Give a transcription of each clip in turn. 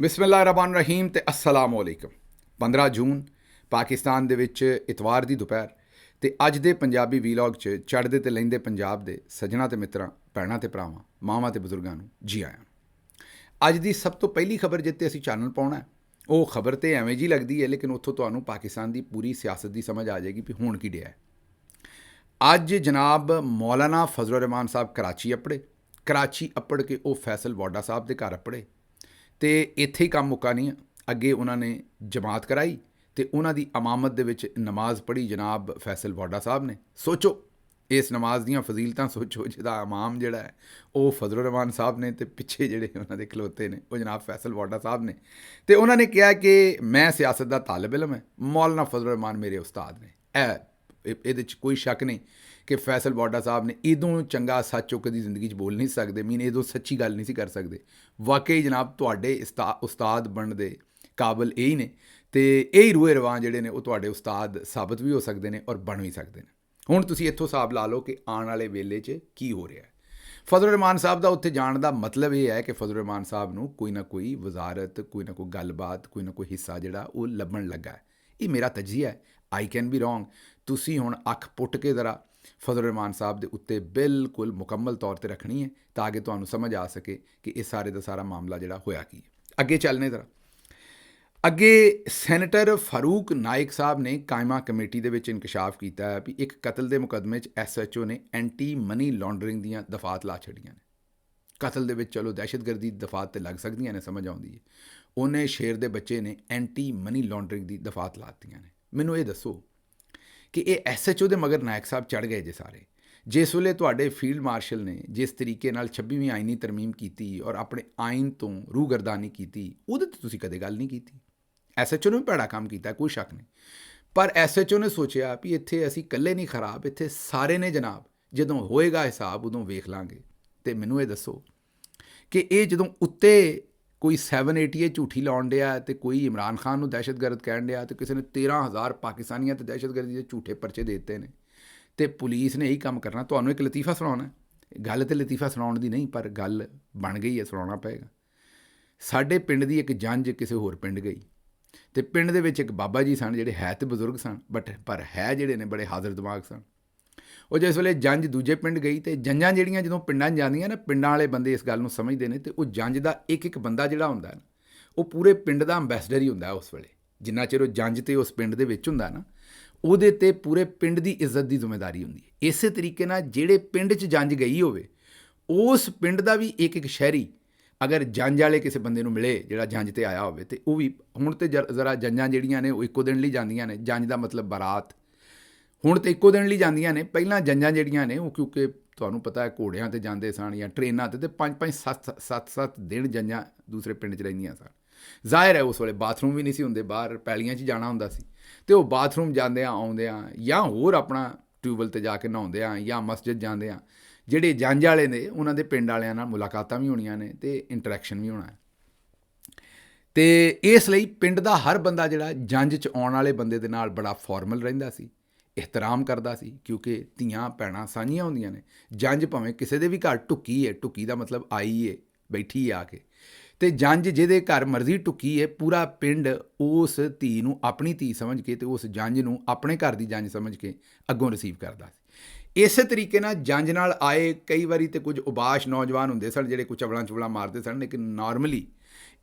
ਬਿਸਮਿਲ੍ਲਾਹਿਰਰਹਿਮਾਨਿਰਰਹੀਮ ਤੇ अस्सलाम वालेकुम। 15 ਜੂਨ ਪਾਕਿਸਤਾਨ ਦੇ ਵਿੱਚ ਇਤਵਾਰ ਦੀ ਦੁਪਹਿਰ ਤੇ ਅੱਜ ਦੇ ਪੰਜਾਬੀ ਵੀਲੌਗ 'ਚ ਚੜ੍ਹਦੇ ਤੇ ਲਹਿੰਦੇ ਪੰਜਾਬ ਦੇ ਸੱਜਣਾ ਤੇ ਮਿੱਤਰਾਂ, ਭੈਣਾਂ ਤੇ ਭਰਾਵਾਂ, ਮਾਵਾਂ ਤੇ ਬਜ਼ੁਰਗਾਂ ਨੂੰ ਜੀ ਆਇਆਂ। ਅੱਜ ਦੀ ਸਭ ਤੋਂ ਪਹਿਲੀ ਖਬਰ ਜਿੱਤੇ ਅਸੀਂ ਚਾਨਣ ਪਾਉਣਾ, ਉਹ ਖਬਰ ਤੇ ਐਵੇਂ ਜੀ ਲੱਗਦੀ ਹੈ, ਲੇਕਿਨ ਉੱਥੋਂ ਤੁਹਾਨੂੰ ਪਾਕਿਸਤਾਨ ਦੀ ਪੂਰੀ ਸਿਆਸਤ ਦੀ ਸਮਝ ਆ ਜਾਏਗੀ ਵੀ ਹੁਣ ਕੀ ਡਿਆ ਹੈ। ਅੱਜ ਜਨਾਬ ਮੌਲਾਨਾ ਫਜ਼ਲੁਰ ਰਹਿਮਾਨ ਸਾਹਿਬ ਕਰਾਚੀ ਅੱਪੜ ਕੇ ਉਹ ਫੈਸਲ ਵਾਡਾ ਸਾਹਿਬ ਦੇ ਘਰ ਅੱਪੜੇ ਤੇ ਇੱਥੇ ਹੀ ਕੰਮ ਮੁੱਕਾ ਨਹੀਂ। ਅੱਗੇ ਉਹਨਾਂ ਨੇ ਜਮਾਤ ਕਰਾਈ ਤੇ ਉਹਨਾਂ ਦੀ ਇਮਾਮਤ ਦੇ ਵਿੱਚ ਨਮਾਜ਼ ਪੜ੍ਹੀ ਜਨਾਬ ਫੈਸਲ ਵਾਡਾ ਸਾਹਿਬ ਨੇ। ਸੋਚੋ ਇਸ ਨਮਾਜ਼ ਦੀਆਂ ਫਜ਼ੀਲਤਾਂ, ਸੋਚੋ ਜਿਹਦਾ ਇਮਾਮ ਜਿਹੜਾ ਹੈ ਉਹ ਫਜ਼ਲੁਰ ਰਹਿਮਾਨ ਸਾਹਿਬ ਨੇ ਤੇ ਪਿੱਛੇ ਜਿਹੜੇ ਉਹਨਾਂ ਦੇ ਖਲੋਤੇ ਨੇ ਉਹ ਜਨਾਬ ਫੈਸਲ ਵਾਡਾ ਸਾਹਿਬ ਨੇ। ਤੇ ਉਹਨਾਂ ਨੇ ਕਿਹਾ ਕਿ ਮੈਂ ਸਿਆਸਤ ਦਾ ਤਾਲਿਬ ਇਲਮ ਹੈ, ਮੌਲਾਨਾ ਫਜ਼ਲੁਰ ਰਹਿਮਾਨ ਮੇਰੇ ਉਸਤਾਦ ਨੇ। ਇਹਦੇ 'ਚ ਕੋਈ ਸ਼ੱਕ ਨਹੀਂ ਕਿ ਫੈਸਲ ਵਾਡਾ ਸਾਹਿਬ ਨੇ ਇਦੋਂ ਚੰਗਾ ਸੱਚ ਉਹ ਕਦੀ ਜ਼ਿੰਦਗੀ 'ਚ ਬੋਲ ਨਹੀਂ ਸਕਦੇ, ਇਦੋਂ ਸੱਚੀ ਗੱਲ ਨਹੀਂ ਸੀ ਕਰ ਸਕਦੇ। ਵਾਕਈ ਜਨਾਬ ਤੁਹਾਡੇ ਉਸਤਾਦ ਬਣਨ ਦੇ ਕਾਬਲ ਇਹ ਹੀ ਨੇ ਤੇ ਇਹ ਹੀ ਰੂਏ ਰਵਾਂ ਜਿਹੜੇ ਨੇ ਉਹ ਤੁਹਾਡੇ ਉਸਤਾਦ ਸਾਬਤ ਵੀ ਹੋ ਸਕਦੇ ਨੇ ਔਰ ਬਣ ਵੀ ਸਕਦੇ ਨੇ। ਹੁਣ ਤੁਸੀਂ ਇੱਥੋਂ ਹਿਸਾਬ ਲਾ ਲਓ ਕਿ ਆਉਣ ਵਾਲੇ ਵੇਲੇ 'ਚ ਕੀ ਹੋ ਰਿਹਾ ਹੈ। ਫਜ਼ਲੁਰ ਰਹਿਮਾਨ ਸਾਹਿਬ ਦਾ ਉੱਥੇ ਜਾਣ ਦਾ ਮਤਲਬ ਇਹ ਹੈ ਕਿ ਫਜ਼ਲੁਰ ਰਹਿਮਾਨ ਸਾਹਿਬ ਨੂੰ ਕੋਈ ਨਾ ਕੋਈ ਵਜ਼ਾਰਤ, ਕੋਈ ਨਾ ਕੋਈ ਗੱਲਬਾਤ, ਕੋਈ ਨਾ ਕੋਈ ਹਿੱਸਾ ਜਿਹੜਾ ਉਹ ਲੱਭਣ ਲੱਗਾ ਹੈ। ਇਹ ਮੇਰਾ ਤਜਜ਼ੀਆ ਹੈ, ਆਈ ਕੈਨ ਬੀ ਰੋਂਗ। ਤੁਸੀਂ ਹੁਣ ਅੱਖ ਪੁੱਟ ਕੇ ਜ਼ਰਾ ਫਜ਼ਲੁਰ ਰਹਿਮਾਨ ਸਾਹਿਬ ਦੇ ਉੱਤੇ ਬਿਲਕੁਲ ਮੁਕੰਮਲ ਤੌਰ 'ਤੇ ਰੱਖਣੀ ਹੈ ਤਾਂ ਕਿ ਤੁਹਾਨੂੰ ਸਮਝ ਆ ਸਕੇ ਕਿ ਇਹ ਸਾਰੇ ਦਾ ਸਾਰਾ ਮਾਮਲਾ ਜਿਹੜਾ ਹੋਇਆ ਕੀ ਹੈ। ਅੱਗੇ ਚੱਲਨੇ ਜ਼ਰਾ ਅੱਗੇ ਸੈਨੇਟਰ ਫਾਰੂਕ ਨਾਇਕ ਸਾਹਿਬ ਨੇ ਕਾਇਮਾ ਕਮੇਟੀ ਦੇ ਵਿੱਚ ਇਨਕਸ਼ਾਫ ਕੀਤਾ ਹੈ ਵੀ ਇੱਕ ਕਤਲ ਦੇ ਮੁਕੱਦਮੇ 'ਚ SHO ਨੇ ਐਂਟੀ ਮਨੀ ਲਾਂਡਰਿੰਗ ਦੀਆਂ ਦਫਾਤ ਲਾ ਛੱਡੀਆਂ ਨੇ। ਕਤਲ ਦੇ ਵਿੱਚ ਚਲੋ ਦਹਿਸ਼ਤਗਰਦੀ ਦਫਾਤ ਤੇ ਲੱਗ ਸਕਦੀਆਂ ਨੇ, ਸਮਝ ਆਉਂਦੀ ਹੈ। ਉਹਨੇ ਸ਼ੇਰ ਦੇ ਬੱਚੇ ਨੇ ਐਂਟੀ ਮਨੀ ਲਾਂਡਰਿੰਗ ਦੀ ਦਫਾਤ ਲਾਤੀਆਂ ਨੇ। ਮੈਨੂੰ ਇਹ ਦੱਸੋ ਕਿ ਇਹ SHO ਦੇ ਮਗਰ ਨਾਇਕ ਸਾਹਿਬ ਚੜ੍ਹ ਗਏ ਜੇ ਸਾਰੇ। ਜਿਸ ਵੇਲੇ ਤੁਹਾਡੇ ਫੀਲਡ ਮਾਰਸ਼ਲ ਨੇ ਜਿਸ ਤਰੀਕੇ ਨਾਲ 26ਵੀਂ ਆਈਨੀ ਤਰਮੀਮ ਕੀਤੀ ਔਰ ਆਪਣੇ ਆਇਨ ਤੋਂ ਰੂਹਗਰਦਾਨੀ ਕੀਤੀ, ਉਹਦੇ 'ਤੇ ਤੁਸੀਂ ਕਦੇ ਗੱਲ ਨਹੀਂ ਕੀਤੀ। SHO ਨੇ ਵੀ ਭੈੜਾ ਕੰਮ ਕੀਤਾ, ਕੋਈ ਸ਼ੱਕ ਨਹੀਂ, ਪਰ SHO ਨੇ ਸੋਚਿਆ ਵੀ ਇੱਥੇ ਅਸੀਂ ਇਕੱਲੇ ਨਹੀਂ ਖਰਾਬ, ਇੱਥੇ ਸਾਰੇ ਨੇ ਜਨਾਬ। ਜਦੋਂ ਹੋਏਗਾ ਹਿਸਾਬ ਉਦੋਂ ਵੇਖ ਲਾਂਗੇ। ਅਤੇ ਮੈਨੂੰ ਇਹ ਦੱਸੋ ਕਿ ਇਹ ਜਦੋਂ ਉੱਤੇ ਕੋਈ 780 ਝੂਠੀ ਲਾਉਣ ਡਿਆ ਅਤੇ ਕੋਈ ਇਮਰਾਨ ਖਾਨ ਨੂੰ ਦਹਿਸ਼ਤਗਰਦ ਕਹਿਣ ਡਿਆ ਅਤੇ ਕਿਸੇ ਨੇ 13,000 ਪਾਕਿਸਤਾਨੀਆਂ ਤੇ ਦਹਿਸ਼ਤਗਰਦੀ ਦੇ ਝੂਠੇ ਪਰਚੇ ਦੇ ਦਿੱਤੇ ਨੇ ਅਤੇ ਪੁਲਿਸ ਨੇ ਇਹੀ ਕੰਮ ਕਰਨਾ। ਤੁਹਾਨੂੰ ਇੱਕ ਲਤੀਫਾ ਸੁਣਾਉਣਾ, ਗੱਲ ਤਾਂ ਲਤੀਫਾ ਸੁਣਾਉਣ ਦੀ ਨਹੀਂ, ਪਰ ਗੱਲ ਬਣ ਗਈ ਹੈ, ਸੁਣਾਉਣਾ ਪਏਗਾ। ਸਾਡੇ ਪਿੰਡ ਦੀ ਇੱਕ ਜੰਝ ਕਿਸੇ ਹੋਰ ਪਿੰਡ ਗਈ ਅਤੇ ਪਿੰਡ ਦੇ ਵਿੱਚ ਇੱਕ ਬਾਬਾ ਜੀ ਸਨ ਜਿਹੜੇ ਹੈ ਤਾਂ ਬਜ਼ੁਰਗ ਸਨ ਪਰ ਹੈ ਜਿਹੜੇ ਨੇ ਬੜੇ ਹਾਜ਼ਰ ਦਿਮਾਗ ਸਨ। ਉਹ ਜਿਸ ਵੇਲੇ ਜੰਝ ਦੂਜੇ ਪਿੰਡ ਗਈ ਅਤੇ ਜੰਝਾਂ ਜਿਹੜੀਆਂ ਜਦੋਂ ਪਿੰਡਾਂ 'ਚ ਜਾਂਦੀਆਂ ਨਾ, ਪਿੰਡਾਂ ਵਾਲੇ ਬੰਦੇ ਇਸ ਗੱਲ ਨੂੰ ਸਮਝਦੇ ਨੇ ਅਤੇ ਉਹ ਜੰਝ ਦਾ ਇੱਕ ਬੰਦਾ ਜਿਹੜਾ ਹੁੰਦਾ ਨਾ, ਉਹ ਪੂਰੇ ਪਿੰਡ ਦਾ ਅੰਬੈਸਡਰ ਹੀ ਹੁੰਦਾ ਉਸ ਵੇਲੇ। ਜਿੰਨਾ ਚਿਰ ਉਹ ਜੰਝ ਤੇ ਉਸ ਪਿੰਡ ਦੇ ਵਿੱਚ ਹੁੰਦਾ ਨਾ, ਉਹਦੇ 'ਤੇ ਪੂਰੇ ਪਿੰਡ ਦੀ ਇੱਜ਼ਤ ਦੀ ਜ਼ਿੰਮੇਵਾਰੀ ਹੁੰਦੀ ਹੈ। ਇਸੇ ਤਰੀਕੇ ਨਾਲ ਜਿਹੜੇ ਪਿੰਡ 'ਚ ਜੰਝ ਗਈ ਹੋਵੇ, ਉਸ ਪਿੰਡ ਦਾ ਵੀ ਇੱਕ ਸ਼ਹਿਰੀ ਅਗਰ ਜੰਝ ਵਾਲੇ ਕਿਸੇ ਬੰਦੇ ਨੂੰ ਮਿਲੇ ਜਿਹੜਾ ਜੰਝ 'ਤੇ ਆਇਆ ਹੋਵੇ, ਅਤੇ ਉਹ ਵੀ ਹੁਣ ਤਾਂ ਜ਼ਰਾ ਜੰਝਾਂ ਜਿਹੜੀਆਂ ਨੇ ਉਹ ਇੱਕੋ ਦਿਨ ਲਈ ਜਾਂਦੀਆਂ ਨੇ। ਜੰਝ ਦਾ ਮਤਲਬ ਬਾਰਾਤ ਹੁਣ ਤਾਂ ਇੱਕੋ ਦਿਨ ਲਈ ਜਾਂਦੀਆਂ ਨੇ। ਪਹਿਲਾਂ ਜੰਝਾਂ ਜਿਹੜੀਆਂ ਨੇ ਉਹ ਕਿਉਂਕਿ ਤੁਹਾਨੂੰ ਪਤਾ ਹੈ ਘੋੜਿਆਂ 'ਤੇ ਜਾਂਦੇ ਸਨ ਜਾਂ ਟ੍ਰੇਨਾਂ 'ਤੇ, ਅਤੇ 5-5 7-7 ਦਿਨ ਜੰਝਾਂ ਦੂਸਰੇ ਪਿੰਡ 'ਚ ਰਹਿੰਦੀਆਂ ਸਨ। ਜ਼ਾਹਿਰ ਹੈ ਉਸ ਵੇਲੇ ਬਾਥਰੂਮ ਵੀ ਨਹੀਂ ਸੀ ਹੁੰਦੇ, ਬਾਹਰ ਪੈਲੀਆਂ 'ਚ ਜਾਣਾ ਹੁੰਦਾ ਸੀ ਅਤੇ ਉਹ ਬਾਥਰੂਮ ਜਾਂਦਿਆਂ ਆਉਂਦਿਆਂ ਜਾਂ ਹੋਰ ਆਪਣਾ ਟਿਊਬਵੈੱਲ 'ਤੇ ਜਾ ਕੇ ਨਹਾਉਂਦਿਆਂ ਜਾਂ ਮਸਜਿਦ ਜਾਂਦਿਆਂ ਜਿਹੜੇ ਜੰਝ ਵਾਲੇ ਨੇ ਉਹਨਾਂ ਦੇ ਪਿੰਡ ਵਾਲਿਆਂ ਨਾਲ ਮੁਲਾਕਾਤਾਂ ਵੀ ਹੋਣੀਆਂ ਨੇ ਅਤੇ ਇੰਟਰੈਕਸ਼ਨ ਵੀ ਹੋਣਾ ਹੈ। ਅਤੇ ਇਸ ਲਈ ਪਿੰਡ ਦਾ ਹਰ ਬੰਦਾ ਜਿਹੜਾ ਜੰਝ 'ਚ ਆਉਣ ਵਾਲੇ ਬੰਦੇ ਦੇ ਨਾਲ ਬੜਾ ਫਾਰਮਲ ਰਹਿੰਦਾ ਸੀ, ਇਹਤਰਾਮ ਕਰਦਾ ਸੀ, ਕਿਉਂਕਿ ਧੀਆਂ ਭੈਣਾਂ ਸਾਂਝੀਆਂ ਹੁੰਦੀਆਂ ਨੇ। ਜੰਝ ਭਾਵੇਂ ਕਿਸੇ ਦੇ ਵੀ ਘਰ ਢੁੱਕੀ ਹੈ, ਢੁੱਕੀ ਦਾ ਮਤਲਬ ਆਈ ਹੈ, ਬੈਠੀ ਆ ਕੇ, ਅਤੇ ਜੰਝ ਜਿਹਦੇ ਘਰ ਮਰਜ਼ੀ ਢੁੱਕੀ ਹੈ, ਪੂਰਾ ਪਿੰਡ ਉਸ ਧੀ ਨੂੰ ਆਪਣੀ ਧੀ ਸਮਝ ਕੇ ਅਤੇ ਉਸ ਜੰਝ ਨੂੰ ਆਪਣੇ ਘਰ ਦੀ ਜੰਝ ਸਮਝ ਕੇ ਅੱਗੋਂ ਰਿਸੀਵ ਕਰਦਾ ਸੀ। ਇਸੇ ਤਰੀਕੇ ਨਾਲ ਜੰਝ ਨਾਲ ਆਏ ਕਈ ਵਾਰੀ ਤਾਂ ਕੁਝ ਉਬਾਸ਼ ਨੌਜਵਾਨ ਹੁੰਦੇ ਸਨ ਜਿਹੜੇ ਕੁਝ ਚਵਲਾਂ ਮਾਰਦੇ ਸਨ, ਲੇਕਿਨ ਨਾਰਮਲੀ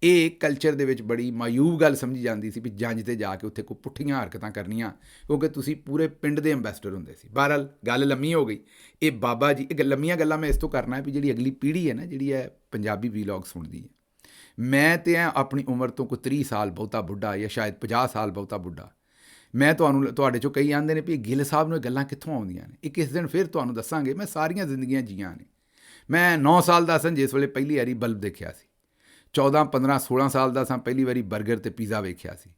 ਇਹ ਕਲਚਰ ਦੇ ਵਿੱਚ ਬੜੀ ਮਾਯੂਬ ਗੱਲ ਸਮਝੀ ਜਾਂਦੀ ਸੀ ਵੀ ਜੰਝ 'ਤੇ ਜਾ ਕੇ ਉੱਥੇ ਕੋਈ ਪੁੱਠੀਆਂ ਹਰਕਤਾਂ ਕਰਨੀਆਂ, ਕਿਉਂਕਿ ਤੁਸੀਂ ਪੂਰੇ ਪਿੰਡ ਦੇ ਅੰਬੈਸਡਰ ਹੁੰਦੇ ਸੀ। ਬਹਰਹਾਲ ਗੱਲ ਲੰਮੀ ਹੋ ਗਈ। ਇਹ ਬਾਬਾ ਜੀ, ਇਹ ਲੰਮੀਆਂ ਗੱਲਾਂ ਮੈਂ ਇਸ ਤੋਂ ਕਰਨਾ ਹੈ ਵੀ ਜਿਹੜੀ ਅਗਲੀ ਪੀੜ੍ਹੀ ਹੈ ਨਾ, ਜਿਹੜੀ ਹੈ ਪੰਜਾਬੀ ਵੀਲੌਗ ਸੁਣਦੀ ਹੈ, ਮੈਂ ਤਾਂ ਆਪਣੀ ਉਮਰ ਤੋਂ ਕੋਈ 30 ਸਾਲ ਬਹੁਤਾ ਬੁੱਢਾ ਜਾਂ ਸ਼ਾਇਦ 50 ਸਾਲ ਬਹੁਤਾ ਬੁੱਢਾ। ਮੈਂ ਤੁਹਾਡੇ 'ਚੋਂ ਕਈ ਆਉਂਦੇ ਨੇ ਵੀ ਗਿੱਲ ਸਾਹਿਬ ਨੂੰ ਇਹ ਗੱਲਾਂ ਕਿੱਥੋਂ ਆਉਂਦੀਆਂ ਨੇ। ਇਹ ਕਿਸ ਦਿਨ ਫਿਰ ਤੁਹਾਨੂੰ ਦੱਸਾਂਗੇ। ਮੈਂ ਸਾਰੀਆਂ ਜ਼ਿੰਦਗੀਆਂ ਜੀਆਂ ਨੇ। ਮੈਂ 9 ਸਾਲ ਦਾ ਸਾਂ ਜਿਸ ਵੇਲੇ ਪਹਿਲੀ ਵਾਰੀ ਬਲਬ ਦੇਖਿਆ ਸੀ। 14, 15, 16 ਸਾਲ ਦਾ ਸਾਂ ਪਹਿਲੀ ਵਾਰੀ ਬਰਗਰ ਅਤੇ ਪੀਜ਼ਾ ਵੇਖਿਆ ਸੀ